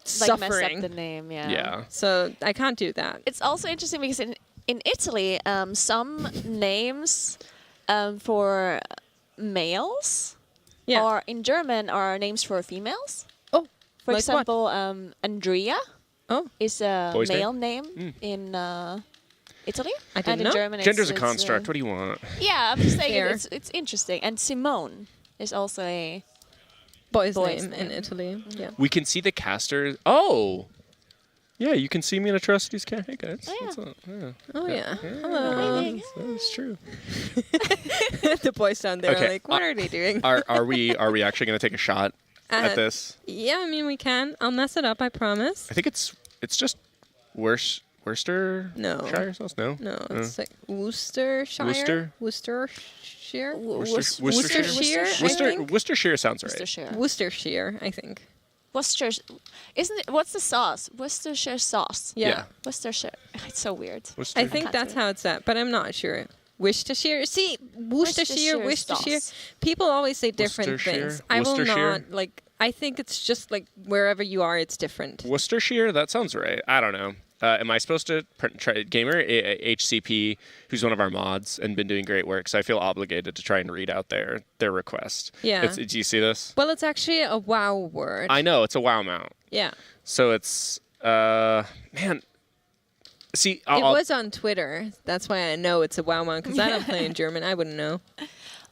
S14: suffering.
S13: mess up the name. Yeah.
S15: Yeah.
S14: So I can't do that.
S13: It's also interesting because in Italy, some names for males or in German are names for females.
S14: Oh,
S13: for
S14: like
S13: example, Andrea is a
S15: Boy's
S13: male name in Italy.
S14: I didn't
S13: and in
S14: know.
S13: German,
S15: Gender's a
S13: it's,
S15: construct. What do you want?
S13: Yeah, I'm just saying
S14: Fair.
S13: it's interesting. And Simone is also a
S14: boy's
S13: boy's
S14: name in Italy. Yeah.
S15: We can see the casters. Oh. Yeah, you can see me in Atrocities Camp. Hey guys.
S13: Oh, yeah.
S15: What's up? Yeah.
S14: Oh yeah.
S15: Yeah,
S14: Hello.
S15: that's true.
S14: The boys down there
S15: Okay,
S14: are like, what are they doing?
S15: Are we actually gonna take a shot at this?
S14: Yeah, I mean we can. I'll mess it up, I promise.
S15: I think it's just Worcester.
S14: No.
S15: Shire sauce. No.
S14: No, it's like Worcestershire.
S15: Worcestershire.
S14: Worcestershire. I think.
S15: Worcestershire sounds right.
S13: Worcestershire.
S14: Worcestershire, I think.
S13: Worcestershire. Isn't it? What's the sauce? Worcestershire sauce.
S14: Yeah.
S13: Worcestershire. It's so weird.
S14: I think that's how it's said, but I'm not sure. Worcestershire. See, Worcestershire, Worcestershire.
S13: sauce.
S14: People always say different
S15: Worcestershire?
S14: things. I will
S15: Worcestershire?
S14: not like. I think it's just like wherever you are, it's different.
S15: Worcestershire. That sounds right. I don't know. Am I supposed to try gamer HCP, who's one of our mods and been doing great work? So I feel obligated to try and read out their request.
S14: Yeah.
S15: Do you see this?
S14: Well, it's actually a WoW word.
S15: I know it's a WoW mount.
S14: Yeah.
S15: So it's man. See,
S14: It was on Twitter. That's why I know it's a WoW mount because I don't play in German. I wouldn't know.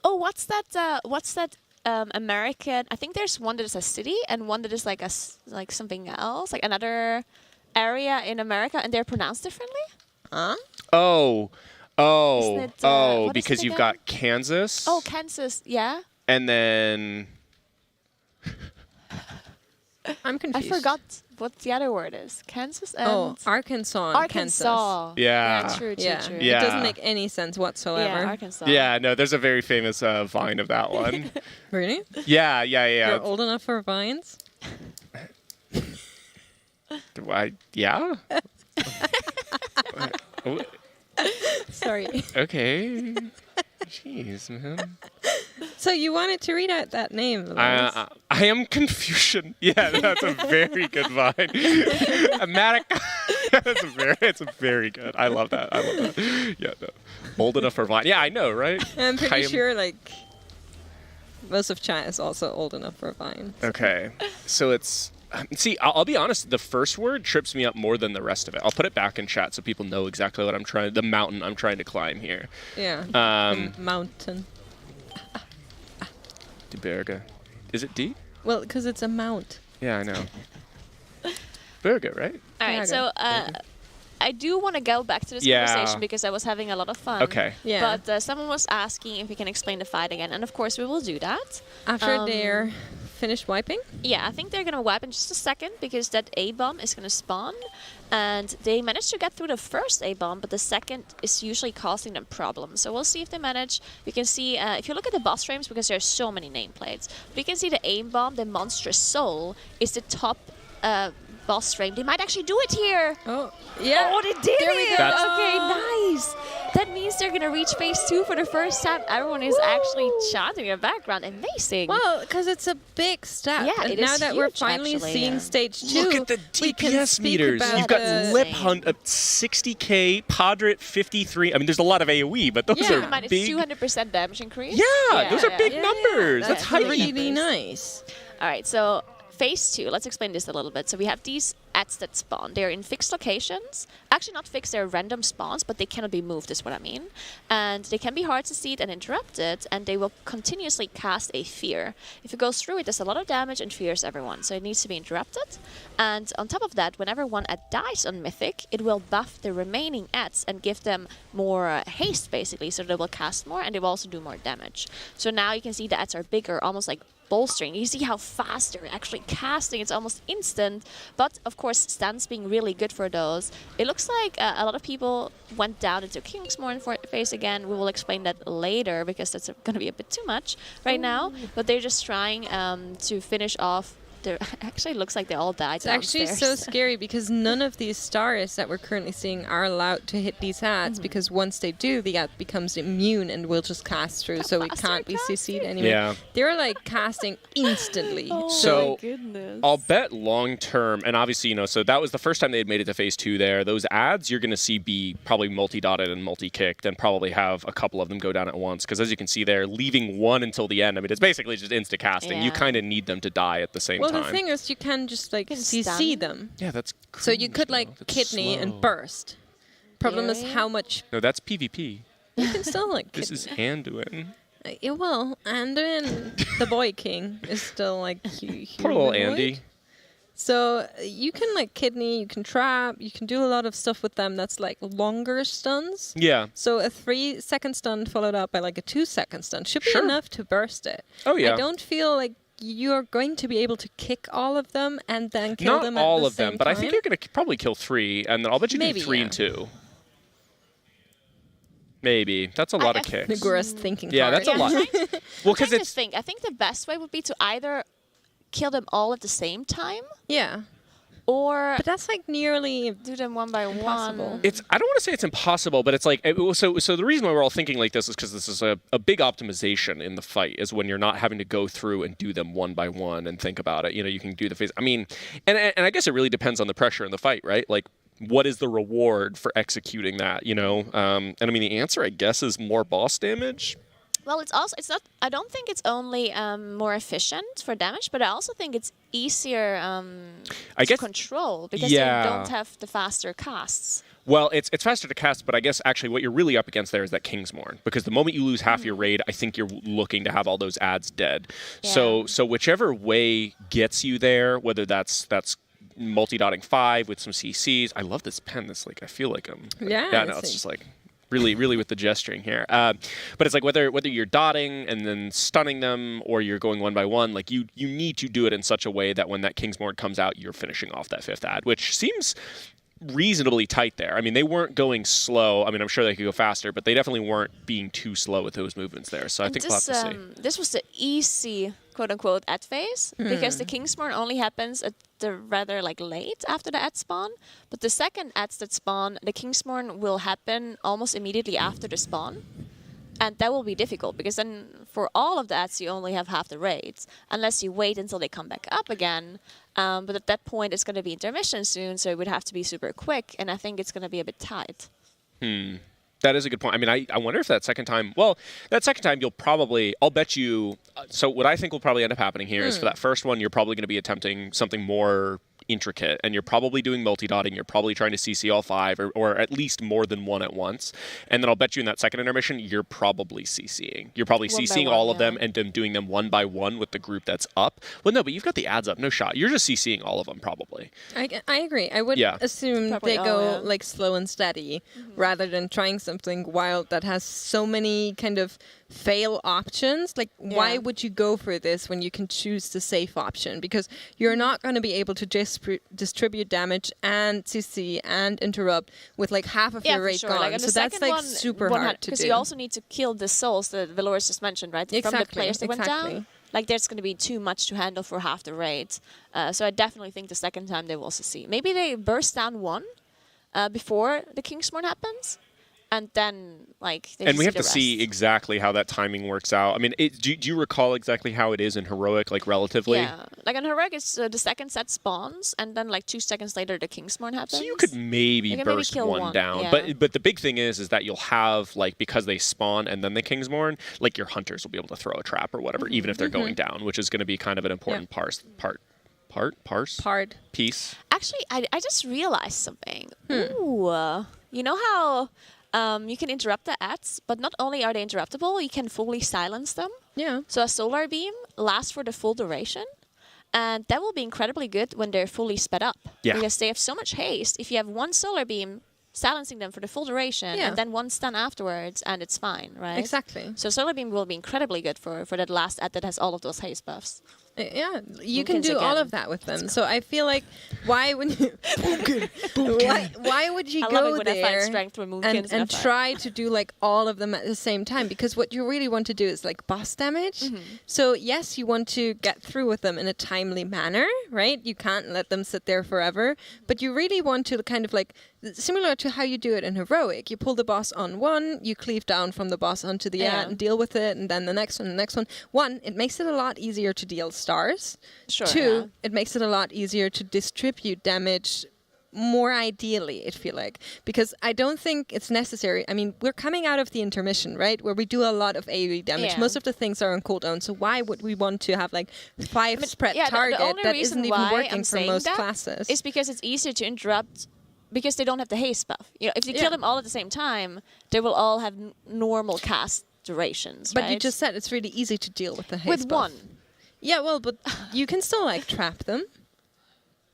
S13: Oh, what's that? American. I think there's one that is a city and one that is like like something else, like another area in America, and they're pronounced differently.
S14: Huh?
S13: Isn't it, what is
S15: because
S13: it
S15: you've
S13: again?
S15: got Kansas.
S13: Oh, Kansas. Yeah.
S15: And then
S14: I'm
S13: I
S14: confused.
S13: forgot what the other word is. Kansas and
S14: Arkansas and
S13: Arkansas.
S15: Yeah.
S13: True.
S14: Yeah.
S15: Yeah.
S14: It doesn't make any sense whatsoever.
S13: Yeah, Arkansas.
S15: Yeah, no, there's a very famous Vine of that one.
S14: Really?
S15: Yeah.
S14: You're old enough for vines?
S15: Yeah.
S14: Sorry.
S15: Okay. Jeez, man.
S14: So you wanted to read out that name, Lewis.
S15: I am Confucian. Yeah, that's a very good vine. It's a very good. I love that. Yeah, no. Old enough for Vine. Yeah, I know, right?
S14: I'm pretty sure like most of China is also old enough for Vine.
S15: Okay, so it's. See, I'll be honest. The first word trips me up more than the rest of it. I'll put it back in chat so people know exactly what the mountain I'm trying to climb here.
S14: Yeah. Mountain.
S15: Die Berge. Is it D?
S14: Well, because it's a mount.
S15: Yeah, I know. Berge, right?
S13: All right. So I do want to go back to this conversation because I was having a lot of fun.
S15: Okay.
S14: Yeah.
S13: But someone was asking if we can explain the fight again, and of course we will do that.
S14: After they're finished wiping?
S13: Yeah, I think they're going to wipe in just a second because that A-bomb is going to spawn. And they managed to get through the first A-bomb, but the second is usually causing them problems. So we'll see if they manage. We can see, if you look at the boss frames, because there are so many nameplates, we can see the A-bomb, the monstrous soul, is the top boss frame. They might actually do it here.
S14: Oh, yeah.
S13: Oh, they did
S14: There we
S13: it.
S14: go.
S13: Okay, nice. That means they're going to reach phase 2 for the first time. Everyone is actually chanting in the background. Amazing.
S14: Well, because it's a big step.
S13: Yeah,
S14: and
S13: it
S14: now
S13: is
S14: that we're
S13: huge,
S14: finally
S13: actually,
S14: seeing
S13: yeah.
S14: stage 2,
S15: Look at the
S14: we can
S15: DPS
S14: speak
S15: meters.
S14: about
S15: You've got
S14: the-
S15: Lip Hunt at 60k, Padre at 53. I mean, there's a lot of AoE, but those
S13: Keep in
S15: are
S13: mind, it's
S15: big.
S13: 200% damage increase.
S15: Yeah, those are big
S14: Yeah,
S15: numbers. That's height.
S14: really nice.
S13: All right, so phase 2, let's explain this a little bit. So we have these ads that spawn. They're in fixed locations. Actually, not fixed, they're random spawns, but they cannot be moved, is what I mean. And they can be hard to see and interrupted, and they will continuously cast a fear. If it goes through, it does a lot of damage and fears everyone, so it needs to be interrupted. And on top of that, whenever one ad dies on Mythic, it will buff the remaining ads and give them more haste, basically, so they will cast more, and they will also do more damage. So now you can see the ads are bigger, almost like bolstering. You see how fast they're actually casting. It's almost instant. But of course, stance being really good for those. It looks like a lot of people went down into Kingsmorn phase again. We will explain that later because that's going to be a bit too much right now. But they're just trying to finish off. Actually, it looks like they all died.
S14: It's actually so scary because none of these stars that we're currently seeing are allowed to hit these ads because once they do, the ad becomes immune and will just cast through, so we can't be CC'd anymore.
S15: Yeah.
S14: They're like casting instantly.
S15: So I'll bet long term, and obviously, you know, so that was the first time they had made it to phase 2 there. Those ads you're going to see be probably multi-dotted and multi-kicked and probably have a couple of them go down at once because as you can see there, leaving one until the end, I mean, it's basically just insta-casting. You kind of need them to die at the same time.
S14: Well, the thing is, you can just like CC them.
S15: Yeah, that's
S14: so you could like kidney and burst. Problem is how much.
S15: No, that's PvP.
S14: You can still like.
S15: This is Anduin.
S14: Yeah, well, Anduin, the boy king, is still like
S15: Poor little Andy.
S14: So you can like kidney, you can trap, you can do a lot of stuff with them that's like longer stuns.
S15: Yeah.
S14: So a 3-second stun followed up by like a 2-second stun should be enough to burst it.
S15: Oh yeah.
S14: I don't feel like you're going to be able to kick all of them and then kill them at
S15: Not all
S14: the
S15: of them,
S14: same
S15: but I
S14: time.
S15: think you're going to probably kill 3, and then I'll bet you
S14: Maybe,
S15: do 3
S14: yeah.
S15: and 2. Maybe. That's a lot of kicks.
S14: Nagura's thinking
S15: Yeah,
S14: hard.
S15: that's a lot. Well, because it's...
S13: I think the best way would be to either kill them all at the same time.
S14: Yeah.
S13: Or
S14: but that's like nearly
S13: do them one by one.
S15: It's I don't want to say it's impossible, but it's like so the reason why we're all thinking like this is because this is a big optimization in the fight is when you're not having to go through and do them one by one and think about it. You know, you can do the phase. I mean, and I guess it really depends on the pressure in the fight, right? Like what is the reward for executing that, you know? And I mean the answer I guess is more boss damage.
S13: Well, it's not. I don't think it's only more efficient for damage, but I also think it's easier to control because you don't have the faster casts.
S15: Well, it's faster to cast, but I guess actually what you're really up against there is that Kingsmorn, because the moment you lose half your raid, I think you're looking to have all those ads dead. Yeah. So whichever way gets you there, whether that's multi-dotting 5 with some CCs. I love this pen. This like I feel like I'm. Yeah, no, it's just like. Really with the gesturing here. But it's like whether you're dotting and then stunning them or you're going one by one, like you need to do it in such a way that when that Kingsmorn comes out, you're finishing off that 5th ad, which seems reasonably tight there. I mean, they weren't going slow. I mean, I'm sure they could go faster, but they definitely weren't being too slow with those movements there. So I think we'll have to see.
S13: This was the easy quote-unquote ad phase because the Kingsmorn only happens at the rather like late after the ad spawn, but the second ads that spawn, the Kingsmorn will happen almost immediately after the spawn, and that will be difficult because then for all of the ads you only have half the raids unless you wait until they come back up again. But at that point it's going to be intermission soon, so it would have to be super quick, and I think it's going to be a bit tight.
S15: That is a good point. I mean, I wonder if that second time, you'll probably, I'll bet you, so what I think will probably end up happening here is for that first one, you're probably going to be attempting something more intricate, and you're probably doing multi-dotting, you're probably trying to CC all 5, or at least more than one at once. And then I'll bet you in that second intermission, you're probably CCing. You're probably CCing all of them and doing them one by one with the group that's up. Well, no, but you've got the ads up, no shot. You're just CCing all of them, probably.
S14: I agree. I would assume
S13: Probably
S14: they go like slow and steady rather than trying something wild that has so many kind of fail options. Like, why would you go for this when you can choose the safe option? Because you're not going to be able to distribute damage and CC and interrupt with like half of your rate gone.
S13: Like,
S14: so that's like super hard to do.
S13: Because you also need to kill the souls that Valorous just mentioned, right? From the players that went down. Like, there's going to be too much to handle for half the rate. So I definitely think the second time they will also see. Maybe they burst down one before the Kingsmorn happens. And then, like,
S15: and we have to see exactly how that timing works out. I mean, do you recall exactly how it is in Heroic, like, relatively?
S13: Yeah. Like, in Heroic, it's the second set spawns, and then, like, 2 seconds later, the Kingsmorn happens.
S15: So you could maybe burst one down.
S13: Yeah.
S15: But the big thing is that you'll have, like, because they spawn and then the Kingsmorn, like, your hunters will be able to throw a trap or whatever, even if they're going down, which is going to be kind of an important piece.
S13: Actually, I just realized something. Ooh. You know how... you can interrupt the ads, but not only are they interruptible, you can fully silence them.
S14: Yeah.
S13: So a solar beam lasts for the full duration, and that will be incredibly good when they're fully sped up.
S15: Yeah.
S13: Because they have so much haste. If you have one solar beam silencing them for the full duration, and then one stun afterwards, and it's fine, right?
S14: Exactly.
S13: So solar beam will be incredibly good for that last ad that has all of those haste buffs.
S14: Yeah, you can do all of that with them. So I feel like, why would you? why would you go there and try to do like all of them at the same time? Because what you really want to do is like boss damage. So yes, you want to get through with them in a timely manner, right? You can't let them sit there forever, but you really want to kind of like similar to how you do it in Heroic. You pull the boss on one, you cleave down from the boss onto the ad and deal with it, and then the next one, the next one. One, it makes it a lot easier to deal stars.
S13: Sure.
S14: Two, it makes it a lot easier to distribute damage more ideally, I feel like. Because I don't think it's necessary. I mean, we're coming out of the intermission, right? Where we do a lot of AoE damage.
S13: Yeah.
S14: Most of the things are on cooldown. So why would we want to have like 5 spread target that isn't even working for most classes?
S13: It's because it's easier to interrupt because they don't have the haste buff. You know, if you kill them all at the same time, they will all have normal cast durations,
S14: But
S13: right?
S14: you just said it's really easy to deal with the haste
S13: With
S14: buff.
S13: one.
S14: Yeah, well, but you can still like trap them.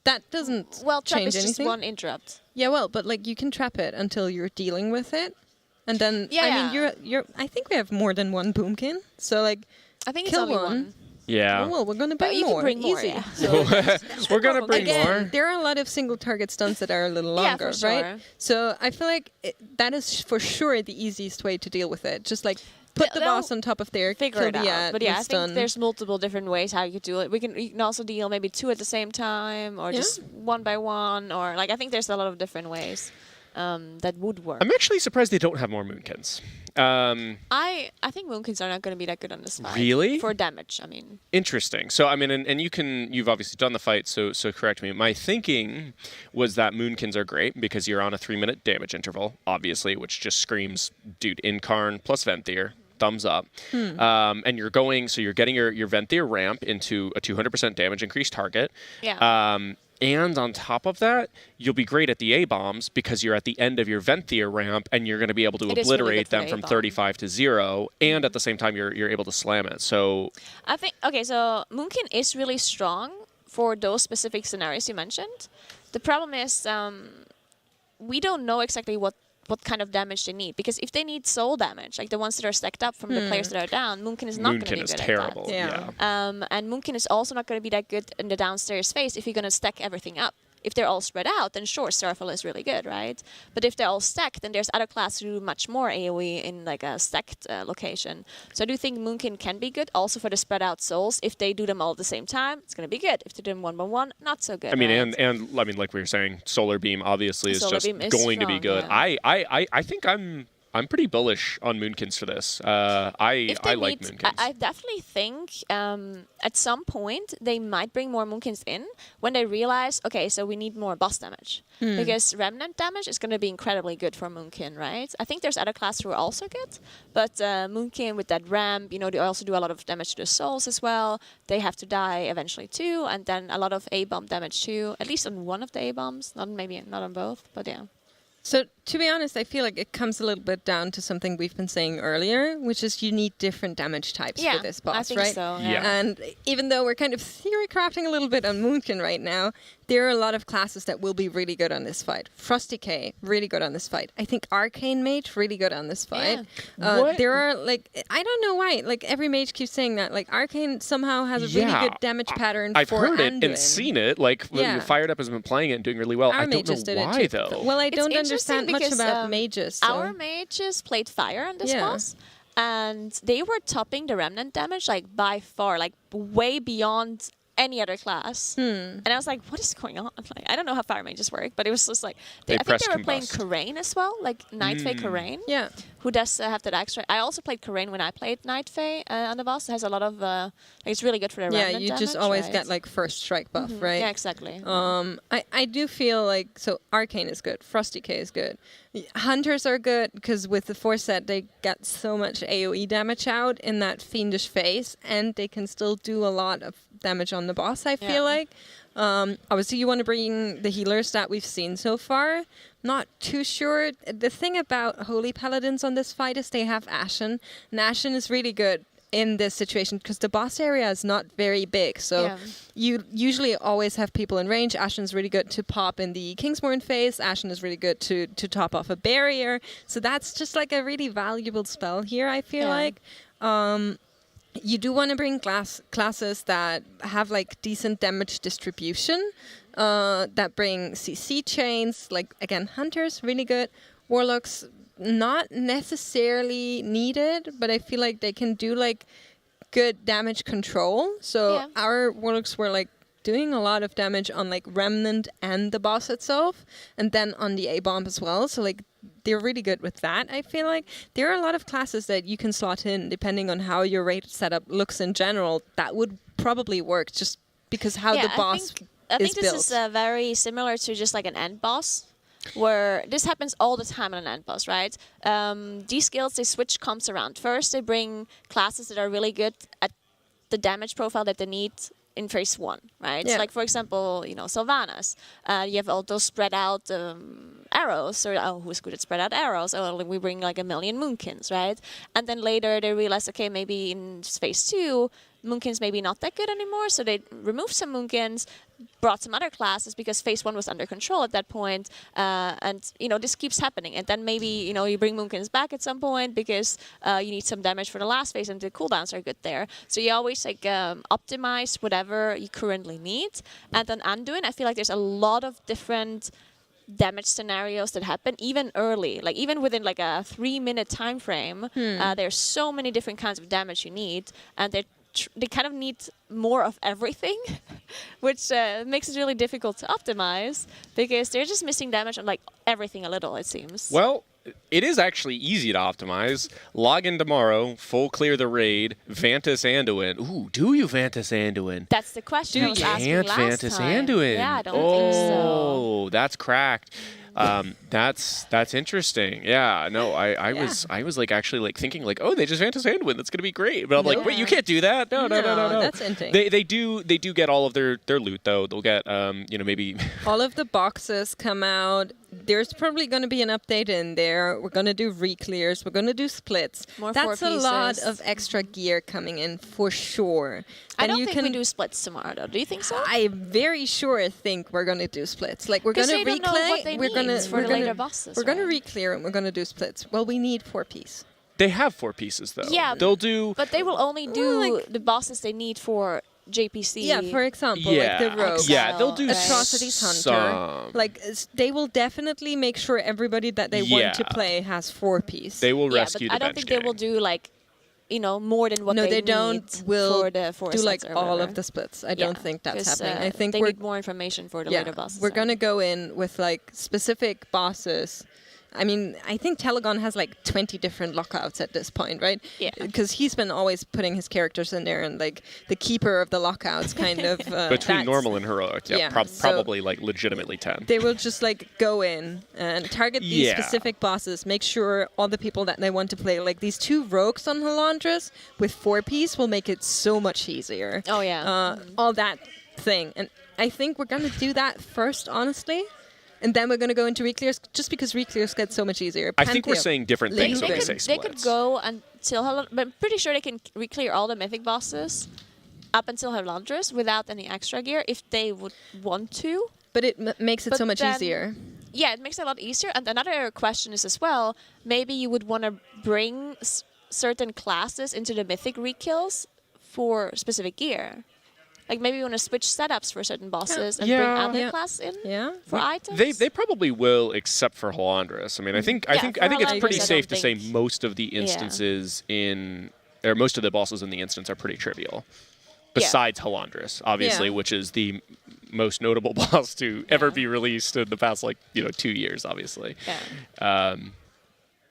S14: That doesn't
S13: trap
S14: change
S13: is
S14: anything.
S13: just one interrupt.
S14: Yeah, well, but like you can trap it until you're dealing with it, and then I mean you're. I think we have more than one boomkin, so like
S13: I think it's
S14: kill
S13: only
S14: one.
S15: Yeah.
S14: Oh, well, we're gonna
S13: But
S14: bring
S13: you
S14: more.
S13: can bring more,
S14: Easy.
S13: yeah.
S14: So
S15: We're gonna bring more.
S14: There are a lot of single target stunts that are a little
S13: Yeah,
S14: longer,
S13: for sure.
S14: right? So I feel like that is for sure the easiest way to deal with it. Just like put the boss on top of there,
S13: Figure
S14: kill
S13: it
S14: the
S13: out.
S14: ad,
S13: But yeah,
S14: you're
S13: I
S14: stunned.
S13: think there's multiple different ways how you could do it. You can also deal maybe 2 at the same time, or just one by one, or like I think there's a lot of different ways that would work.
S15: I'm actually surprised they don't have more Moonkins.
S13: I think Moonkins are not going to be that good on this fight.
S15: Really?
S13: For damage, I mean.
S15: Interesting. So I mean, and you've obviously done the fight, so correct me. My thinking was that Moonkins are great because you're on a 3-minute damage interval, obviously, which just screams, dude, Incarn plus Venthyr. Thumbs up. And you're getting your Venthyr ramp into a 200% damage increased target.
S13: Yeah.
S15: And on top of that, you'll be great at the A-bombs because you're at the end of your Venthyr ramp and you're going to be able to obliterate them from 35 to 0. And at the same time, you're able to slam it. So
S13: I think, okay, so Moonkin is really strong for those specific scenarios you mentioned. The problem is we don't know exactly what kind of damage they need. Because if they need soul damage, like the ones that are stacked up from the players that are down, Moonkin is not going to be good
S15: terrible.
S13: at that.
S15: Yeah.
S13: And Moonkin is also not going to be that good in the downstairs phase if you're going to stack everything up. If they're all spread out, then sure, Starfall is really good, right? But if they're all stacked, then there's other classes who do much more AoE in like a stacked location. So I do think Moonkin can be good, also for the spread out souls. If they do them all at the same time, it's going to be good. If they do them one by one, not so good.
S15: I mean,
S13: right?
S15: and I mean, like we were saying, Solar Beam obviously is
S13: Solar
S15: just
S13: Beam is
S15: going to be
S13: strong,
S15: good.
S13: yeah.
S15: I think I'm I'm pretty bullish on Moonkins for this. I like Moonkins.
S13: I definitely think at some point they might bring more Moonkins in when they realize, okay, so we need more boss damage. Because Remnant damage is going to be incredibly good for Moonkin, right? I think there's other classes who are also good, but Moonkin with that ramp, you know, they also do a lot of damage to the souls as well. They have to die eventually too, and then a lot of A-bomb damage too, at least on one of the A-bombs, not on both, but yeah.
S14: So, to be honest, I feel like it comes a little bit down to something we've been saying earlier, which is you need different damage types for this boss,
S13: I think
S14: right?
S13: so,
S14: And even though we're kind of theory crafting a little bit on Moonkin right now, there are a lot of classes that will be really good on this fight. Frosty K, really good on this fight. I think Arcane Mage, really good on this fight. There are, like, I don't know why, like, every mage keeps saying that. Like, Arcane somehow has a really good damage pattern
S15: I've
S14: for
S15: heard
S14: Anduin.
S15: it and seen it. Like, Fired Up has been playing it and doing really well.
S14: Our
S15: I don't
S14: mages
S15: know
S14: did it
S15: why,
S14: too.
S15: though.
S14: Well, I
S13: It's
S14: don't
S13: interesting
S14: understand much
S13: because,
S14: about mages. So.
S13: Our mages played fire on this boss, and they were topping the remnant damage like by far, like way beyond any other class. And I was like, what is going on? Like, I don't know how fire mages work, but it was just like I think they were playing Karain as well, like Night Fae Karain.
S14: Yeah.
S13: Who does have that extra? I also played Karain when I played Night Fae on the boss. It has a lot of like, it's really good for the remnant
S14: Yeah, you
S13: damage,
S14: just always
S13: right?
S14: get like first strike buff, right?
S13: Yeah, exactly.
S14: I do feel like Arcane is good, Frosty K is good, Hunters are good because with the 4-set they get so much AoE damage out in that fiendish phase, and they can still do a lot of damage on the boss. I feel like. Obviously, you want to bring the healers that we've seen so far. Not too sure. The thing about Holy Paladins on this fight is they have Ashen, and Ashen is really good in this situation because the boss area is not very big, so you usually always have people in range. Ashen is really good to pop in the Kingsmorn phase. Ashen is really good to top off a barrier, so that's just like a really valuable spell here, I feel like. You do want to bring classes that have like decent damage distribution, that bring CC chains, like again Hunters, really good. Warlocks, not necessarily needed, but I feel like they can do like good damage control. So our Warlocks were like doing a lot of damage on like Remnant and the boss itself, and then on the A-bomb as well. So like they're really good with that, I feel like. There are a lot of classes that you can slot in depending on how your raid setup looks in general. That would probably work just because how the boss
S13: I think
S14: is
S13: this
S14: built.
S13: is very similar to just like an end boss, where this happens all the time on an end boss, right? These guilds, they switch comps around. First, they bring classes that are really good at the damage profile that they need in phase 1, right?
S14: Yeah.
S13: So like, for example, you know, Sylvanas. You have all those spread out arrows, or who's good at spread out arrows? Oh, like, we bring like 1,000,000 Moonkins, right? And then later they realize, okay, maybe in phase 2, Moonkins maybe not that good anymore, so they removed some Moonkins, brought some other classes because phase 1 was under control at that point, and you know, this keeps happening. And then maybe, you know, you bring Moonkins back at some point because you need some damage for the last phase and the cooldowns are good there. So you always like optimize whatever you currently need. And then Anduin, I feel like there's a lot of different damage scenarios that happen even early, like even within like a 3-minute time frame. There's so many different kinds of damage you need, and they kind of need more of everything, which makes it really difficult to optimize because they're just missing damage on like everything a little, it seems.
S15: Well, it is actually easy to optimize. Log in tomorrow, full clear the raid, Vantis Anduin. Ooh, do you Vantis Anduin?
S13: That's the question I was asking
S15: Can't
S13: last
S15: Vantis
S13: time.
S15: Anduin.
S13: Yeah, I don't think so.
S15: Oh, that's cracked. That's interesting. Yeah, no, I was like actually like thinking like, oh, they just Vantis Anduin, that's gonna be great. But I'm like, wait, you can't do that. No.
S14: That's inting.
S15: They do get all of their loot though. They'll get you know, maybe
S14: all of the boxes come out. There's probably going to be an update in there. We're going to do re-clears. We're going to do splits.
S13: More
S14: That's a
S13: 4
S14: lot
S13: pieces.
S14: of extra gear coming in for sure.
S13: I
S14: And
S13: don't
S14: you
S13: think
S14: can
S13: we do splits tomorrow, though. Do you think so?
S14: I very sure think we're going to do splits. Like we're going to
S13: they don't know
S14: reclaim.
S13: what they
S14: We're going
S13: need
S14: to
S13: for the later bosses,
S14: We're going to
S13: right?
S14: re-clear and we're going to do splits. Well, we need 4 piece.
S15: they have 4 pieces though.
S13: Yeah,
S15: They'll do
S13: but they will only do the bosses they need for JPC.
S14: Yeah, for example, like the rogue.
S15: Yeah, they'll do
S14: Atrocities Hunter.
S15: some.
S14: Like they will definitely make sure everybody that they want to
S15: Yeah.
S14: play has 4 piece.
S15: They will
S13: Yeah,
S15: rescue
S13: but
S15: the
S13: I don't
S15: bench
S13: think they will do like, you know, more than what
S14: no,
S13: they
S14: they
S13: need
S14: don't. Will
S13: for the 4
S14: do like
S13: sets or
S14: all
S13: whatever.
S14: of the splits. I don't think that's
S13: 'cause,
S14: happening. I think
S13: they
S14: we're
S13: need more information for the later bosses.
S14: we're
S13: right?
S14: gonna go in with like specific bosses I mean, I think Telegon has like 20 different lockouts at this point, right?
S13: Yeah.
S14: Because he's been always putting his characters in there, and like the keeper of the lockouts kind of...
S15: Between
S14: that's-
S15: normal and heroic,
S14: Yeah, so-
S15: probably like legitimately 10.
S14: They will just like go in and target these
S15: Yeah.
S14: specific bosses, make sure all the people that they want to play, like these 2 rogues on Halandras with 4-piece will make it so much easier.
S13: Oh, yeah.
S14: All that thing. And I think we're going to do that first, honestly. And then we're going to go into reclears, just because reclears get so much easier.
S15: I think we're saying different things when we
S13: They
S15: say
S13: could,
S15: splits.
S13: they could go until but I'm pretty sure they can re-clear all the mythic bosses up until Halandras without any extra gear if they would want to.
S14: But it makes it so much easier.
S13: Yeah, it makes it a lot easier. And another question is as well, maybe you would want to bring certain classes into the mythic re-kills for specific gear. Like maybe you want to switch setups for certain bosses and bring other classes in for items.
S15: They probably will, except for Halandras. I mean, I think it's
S13: Halandras,
S15: pretty
S13: I
S15: safe to
S13: don't
S15: say
S13: think-
S15: most of the instances or most of the bosses in the instance are pretty trivial. Besides Halandras, obviously, which is the most notable boss to ever be released in the past 2 years, obviously.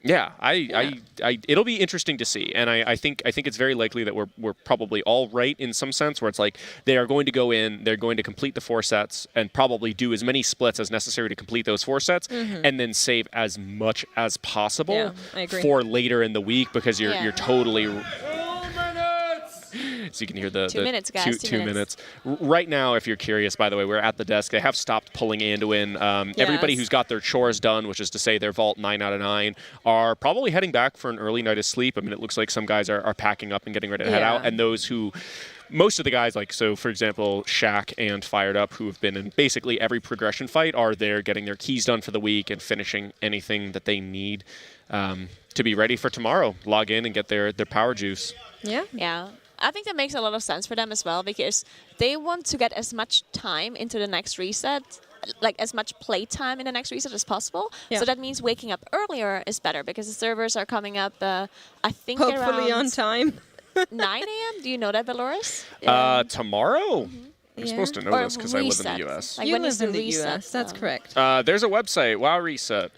S15: It'll be interesting to see, and I think it's very likely that we're probably all right in some sense, where it's like they are going to go in, they're going to complete the 4 sets, and probably do as many splits as necessary to complete those 4 sets, and then save as much as possible for later in the week, because you're totally. So you can hear the
S13: 2 minutes, guys.
S15: 2 minutes. Right now, if you're curious, by the way, we're at the desk. They have stopped pulling Anduin. Everybody who's got their chores done, which is to say their vault 9 out of 9, are probably heading back for an early night of sleep. I mean, it looks like some guys are packing up and getting ready to head out. And those who... Most of the guys, for example, Shaq and Fired Up, who have been in basically every progression fight, are there getting their keys done for the week and finishing anything that they need to be ready for tomorrow. Log in and get their power juice.
S13: Yeah. I think that makes a lot of sense for them as well, because they want to get as much time into the next reset, like as much play time in the next reset as possible. So that means waking up earlier is better, because the servers are coming up, I think
S14: hopefully
S13: around
S14: on time.
S13: 9 a.m. Do you know that, Belarus?
S15: Tomorrow? You're supposed to know this because I live in the U.S.
S13: Like
S14: You
S13: when
S14: live
S13: is the
S14: in the
S13: reset?
S14: US, that's correct.
S15: There's a website, WoW Reset.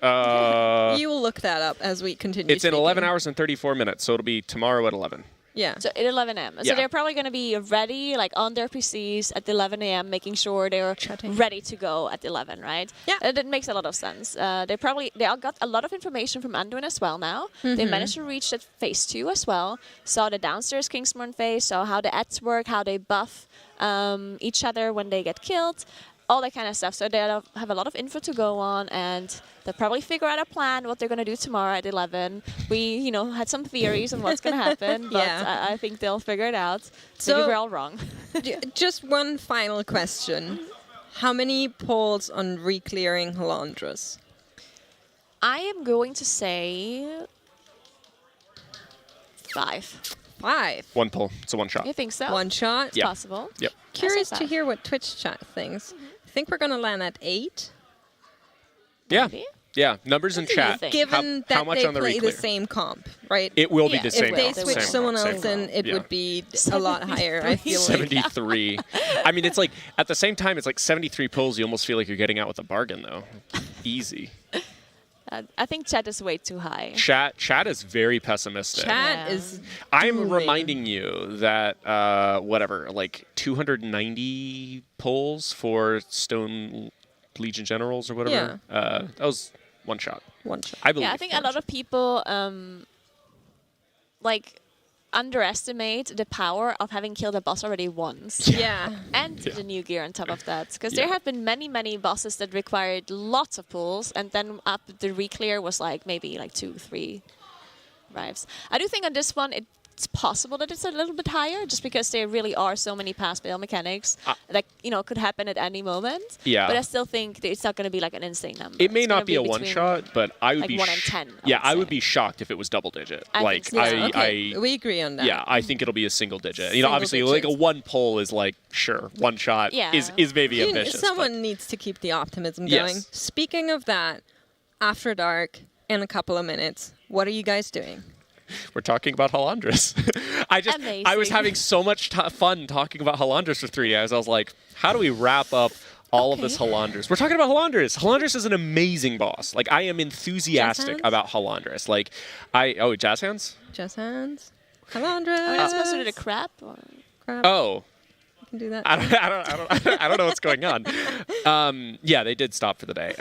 S14: You will look that up as we continue
S15: It's in
S14: speaking.
S15: 11 hours and 34 minutes, so it'll be tomorrow at 11.
S14: Yeah.
S13: So at 11 a.m. So they're probably going to be ready, like on their PCs at 11 a.m., making sure they're ready to go at 11, right?
S14: Yeah.
S13: And it makes a lot of sense. They all got a lot of information from Anduin as well now. They managed to reach that phase 2 as well. Saw the downstairs Kingsmorn phase, saw how the ads work, how they buff each other when they get killed. All that kind of stuff. So they have a lot of info to go on, and they'll probably figure out a plan, what they're going to do tomorrow at 11. We, had some theories on what's going to happen, but I think they'll figure it out.
S14: So
S13: maybe we're all wrong.
S14: Just one final question. How many polls on re-clearing Halandras?
S13: I am going to say 5.
S14: 5.
S15: 1 pull. It's a 1 shot.
S13: You think so?
S14: 1 shot?
S13: It's possible.
S15: Yep.
S14: Curious
S13: I say
S14: to
S13: 5.
S14: hear what Twitch chat thinks. I think we're going to land at 8.
S15: Yeah.
S13: Maybe?
S15: Yeah, numbers in
S13: What do you
S15: chat.
S13: think?
S14: Given
S15: how
S14: that
S15: much
S14: they
S15: on the
S14: play
S15: re-clear?
S14: the same comp, right?
S15: It will be
S13: Yeah,
S15: the
S13: it
S15: same.
S13: will.
S14: They
S15: comp,
S14: switch
S15: same
S14: someone
S15: comp,
S14: else
S15: same
S14: in,
S15: comp.
S14: it
S15: Yeah.
S14: would be a lot higher, I feel like.
S15: 73. I mean, it's like, at the same time, it's like 73 pulls. You almost feel like you're getting out with a bargain, though. Easy.
S13: I think chat is way too high.
S15: Chat is very pessimistic.
S14: Chat is
S15: I'm
S14: dooming.
S15: reminding you that, 290 pulls for Stone Legion Generals or whatever. That was 1 shot.
S14: 1 shot.
S15: I believe.
S13: Yeah, I think a lot of people underestimate the power of having killed a boss already once.
S14: Yeah.
S13: And the new gear on top of that. Because there have been many bosses that required lots of pulls, and then up the re-clear was maybe 2-3 revives. I do think on this one it's possible that it's a little bit higher, just because there really are so many pass fail mechanics that could happen at any moment.
S15: Yeah.
S13: But I still think that it's not going to be an insane number.
S15: It may
S13: It's
S15: not
S13: gonna
S15: be a
S13: between,
S15: 1 shot, but I would be
S13: 1 in 10.
S15: I would be shocked if it was double digit.
S13: I think so.
S14: Okay, we agree on that.
S15: Yeah, I think it'll be a single digit.
S14: Single
S15: Obviously,
S14: digit.
S15: a 1 pull is sure, 1 shot is maybe ambitious.
S14: Someone needs to keep the optimism
S15: Yes.
S14: going. Speaking of that, after dark, in a couple of minutes, what are you guys doing?
S15: We're talking about Halandras. I was having so much fun talking about Halandras for 3 days. I was like, how do we wrap up all of this Halandris. We're talking about Halandris. Halandris is an amazing boss. Like, I am enthusiastic about Halandris. Like, Jazz Hands?
S14: Jazz Hands. Halandris.
S13: Are we not supposed to do the crap? Or?
S14: Crap.
S15: Oh.
S14: You can do that.
S15: I don't know what's going on. Yeah, they did stop for the day.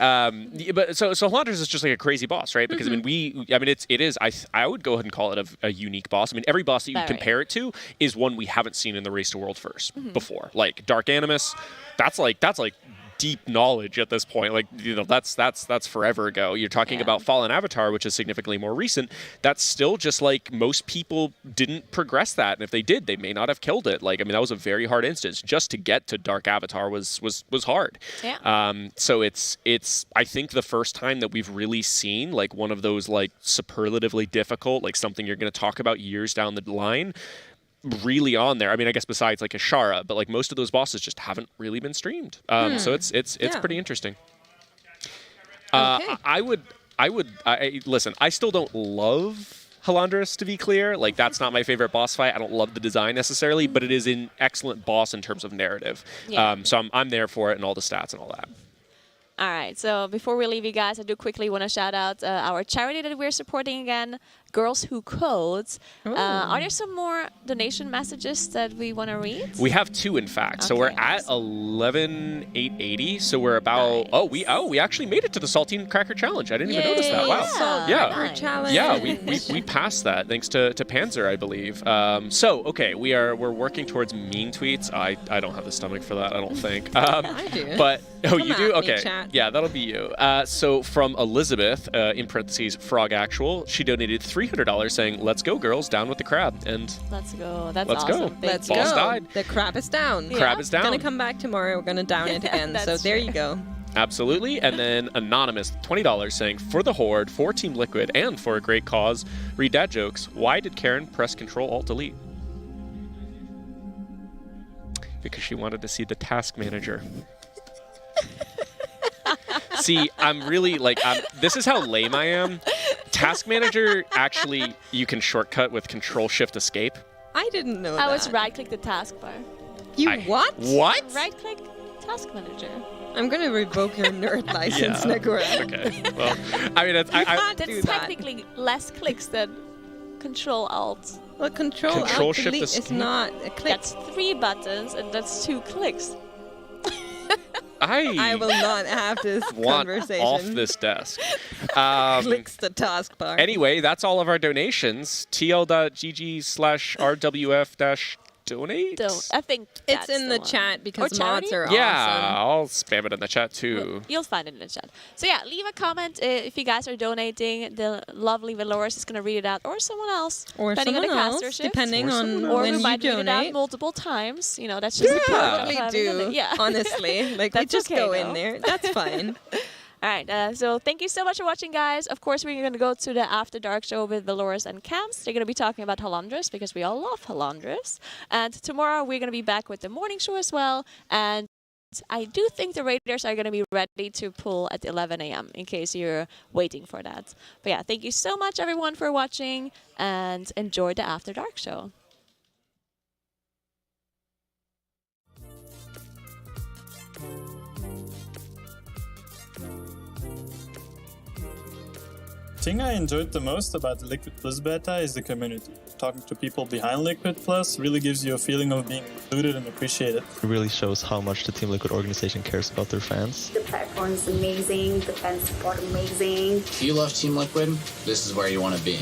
S15: But so Halandris is just like a crazy boss, right? Because I mean, it is. I would go ahead and call it a unique boss. I mean, every boss that you compare it to is one we haven't seen in the Race to World First before. Like Dark Animus, that's like deep knowledge at this point. Like, you know, that's forever ago. You're talking about Fallen Avatar, which is significantly more recent. That's still just like most people didn't progress that, and if they did, they may not have killed it. Like, I mean, that was a very hard instance. Just to get to Dark Avatar was hard. Yeah. So it's I think the first time that we've really seen like one of those like superlatively difficult, like something you're going to talk about years down the line, really on there. I mean, I guess besides like Ashara, but like most of those bosses just haven't really been streamed. So it's pretty interesting. I would listen. I still don't love Halandris, to be clear. Like, that's not my favorite boss fight. I don't love the design necessarily, but it is an excellent boss in terms of narrative. So I'm there for it and all the stats and all that.
S13: All right, so before we leave you guys, I do quickly want to shout out our charity that we're supporting again, Girls Who Codes. Are there some more donation messages that we want to read?
S15: We have 2, in fact. So we're at 11,880. So we're about we actually made it to the Saltine Cracker Challenge. I didn't even notice that. Wow.
S14: Yeah. Challenge.
S15: Yeah, we passed that thanks to Panzer, I believe. So okay, we're working towards mean tweets. I don't have the stomach for that, I don't think.
S14: I do.
S15: But
S14: Come
S15: you do?
S14: at me,
S15: Okay.
S14: chat.
S15: Yeah, that'll be you. So from Elizabeth, in parentheses, Frog Actual, she donated $300 saying, "Let's go, girls, down with the crab." And
S13: let's go. That's
S15: let's
S13: awesome.
S15: go.
S14: Let's
S15: Boss
S14: go.
S15: died.
S14: The crab is down.
S15: Crab is down.
S14: Gonna come back tomorrow. We're gonna down it again. So there you go.
S15: Absolutely. And then Anonymous, $20 saying, "For the Horde, for Team Liquid, and for a great cause, read dad jokes. Why did Karen press Control-Alt-Delete?" Because she wanted to see the task manager. See, I'm really like, this is how lame I am. Task Manager, actually, you can shortcut with Control-Shift-Escape.
S14: I didn't know that.
S13: I was right-click the taskbar.
S14: What?
S15: What?
S13: Right-click Task Manager.
S14: I'm gonna revoke your nerd license, Nagura.
S15: Okay. Well, I mean, that's
S13: That's technically less clicks than Control-Alt.
S14: Well, Control-Alt-Delete is not a click.
S13: That's 3 buttons, and that's 2 clicks.
S14: I will not have this conversation.
S15: Off this desk.
S14: Clicks the taskbar.
S15: Anyway, that's all of our donations. tl.gg/rwf-donate.
S13: I think
S14: it's in the chat because mods are
S15: yeah, I'll spam it in the chat too.
S13: You'll find it in the chat. So yeah, leave a comment if you guys are donating. The lovely Valorous is going to read it out, or someone else,
S14: or
S13: depending on the
S14: else,
S13: castership,
S14: depending on
S13: or
S14: when
S13: we
S14: you
S13: might read it out
S14: donate.
S13: multiple times. You know, that's just the
S14: probably
S13: of
S14: do.
S13: Yeah,
S14: Honestly, like we just go in there. That's fine.
S13: All right, so thank you so much for watching, guys. Of course, we're going to go to the After Dark show with Valorous and Camps. They're going to be talking about Halandris because we all love Halandris. And tomorrow, we're going to be back with the morning show as well. And I do think the Raiders are going to be ready to pull at 11 a.m. in case you're waiting for that. But yeah, thank you so much, everyone, for watching, and enjoy the After Dark show.
S16: The thing I enjoyed the most about the Liquid Plus beta is the community. Talking to people behind Liquid Plus really gives you a feeling of being included and appreciated.
S17: It really shows how much the Team Liquid organization cares about their fans.
S18: The platform is amazing, the fan support amazing.
S19: If you love Team Liquid, this is where you want to be.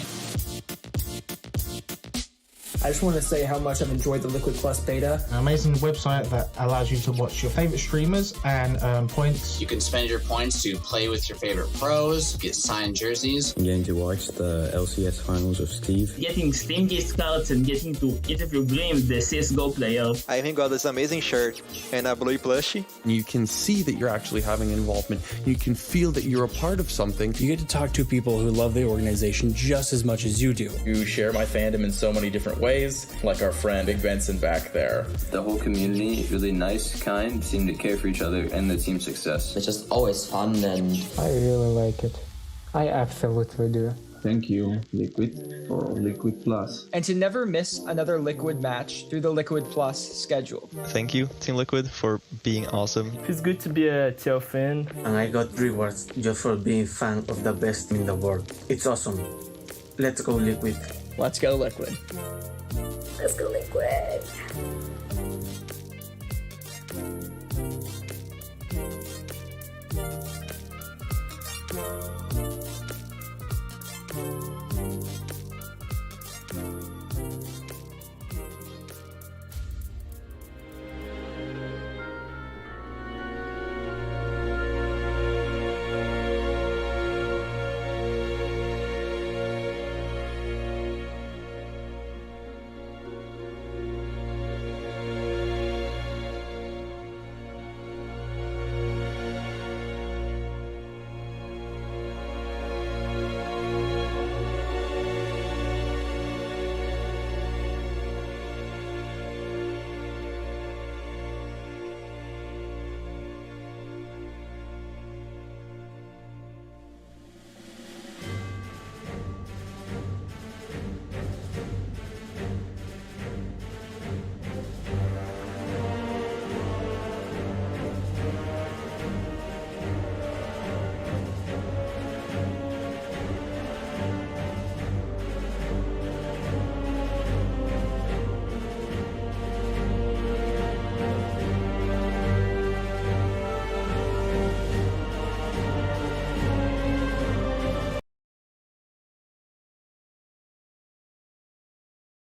S20: I just want to say how much I've enjoyed the Liquid Plus beta.
S21: An amazing website that allows you to watch your favorite streamers and earn points.
S19: You can spend your points to play with your favorite pros, get signed jerseys.
S22: I'm getting to watch the LCS finals with Steve.
S23: Getting Steam discounts and getting to interview Grim, the CSGO player.
S24: I even got this amazing shirt and a blue plushie.
S25: You can see that you're actually having involvement. You can feel that you're a part of something.
S20: You get to talk to people who love the organization just as much as you do.
S26: You share my fandom in so many different ways, like our friend Big Benson back there.
S22: The whole community is really nice, kind, seem to care for each other and the team's success.
S27: It's just always fun and...
S28: I really like it. I absolutely do.
S22: Thank you, Liquid, for Liquid Plus.
S6: And to never miss another Liquid match through the Liquid Plus schedule.
S17: Thank you, Team Liquid, for being awesome.
S23: It's good to be a TL fan. And I got rewards just for being fan of the best in the world. It's awesome. Let's go Liquid.
S6: Let's go Liquid.
S18: Let's go Liquid.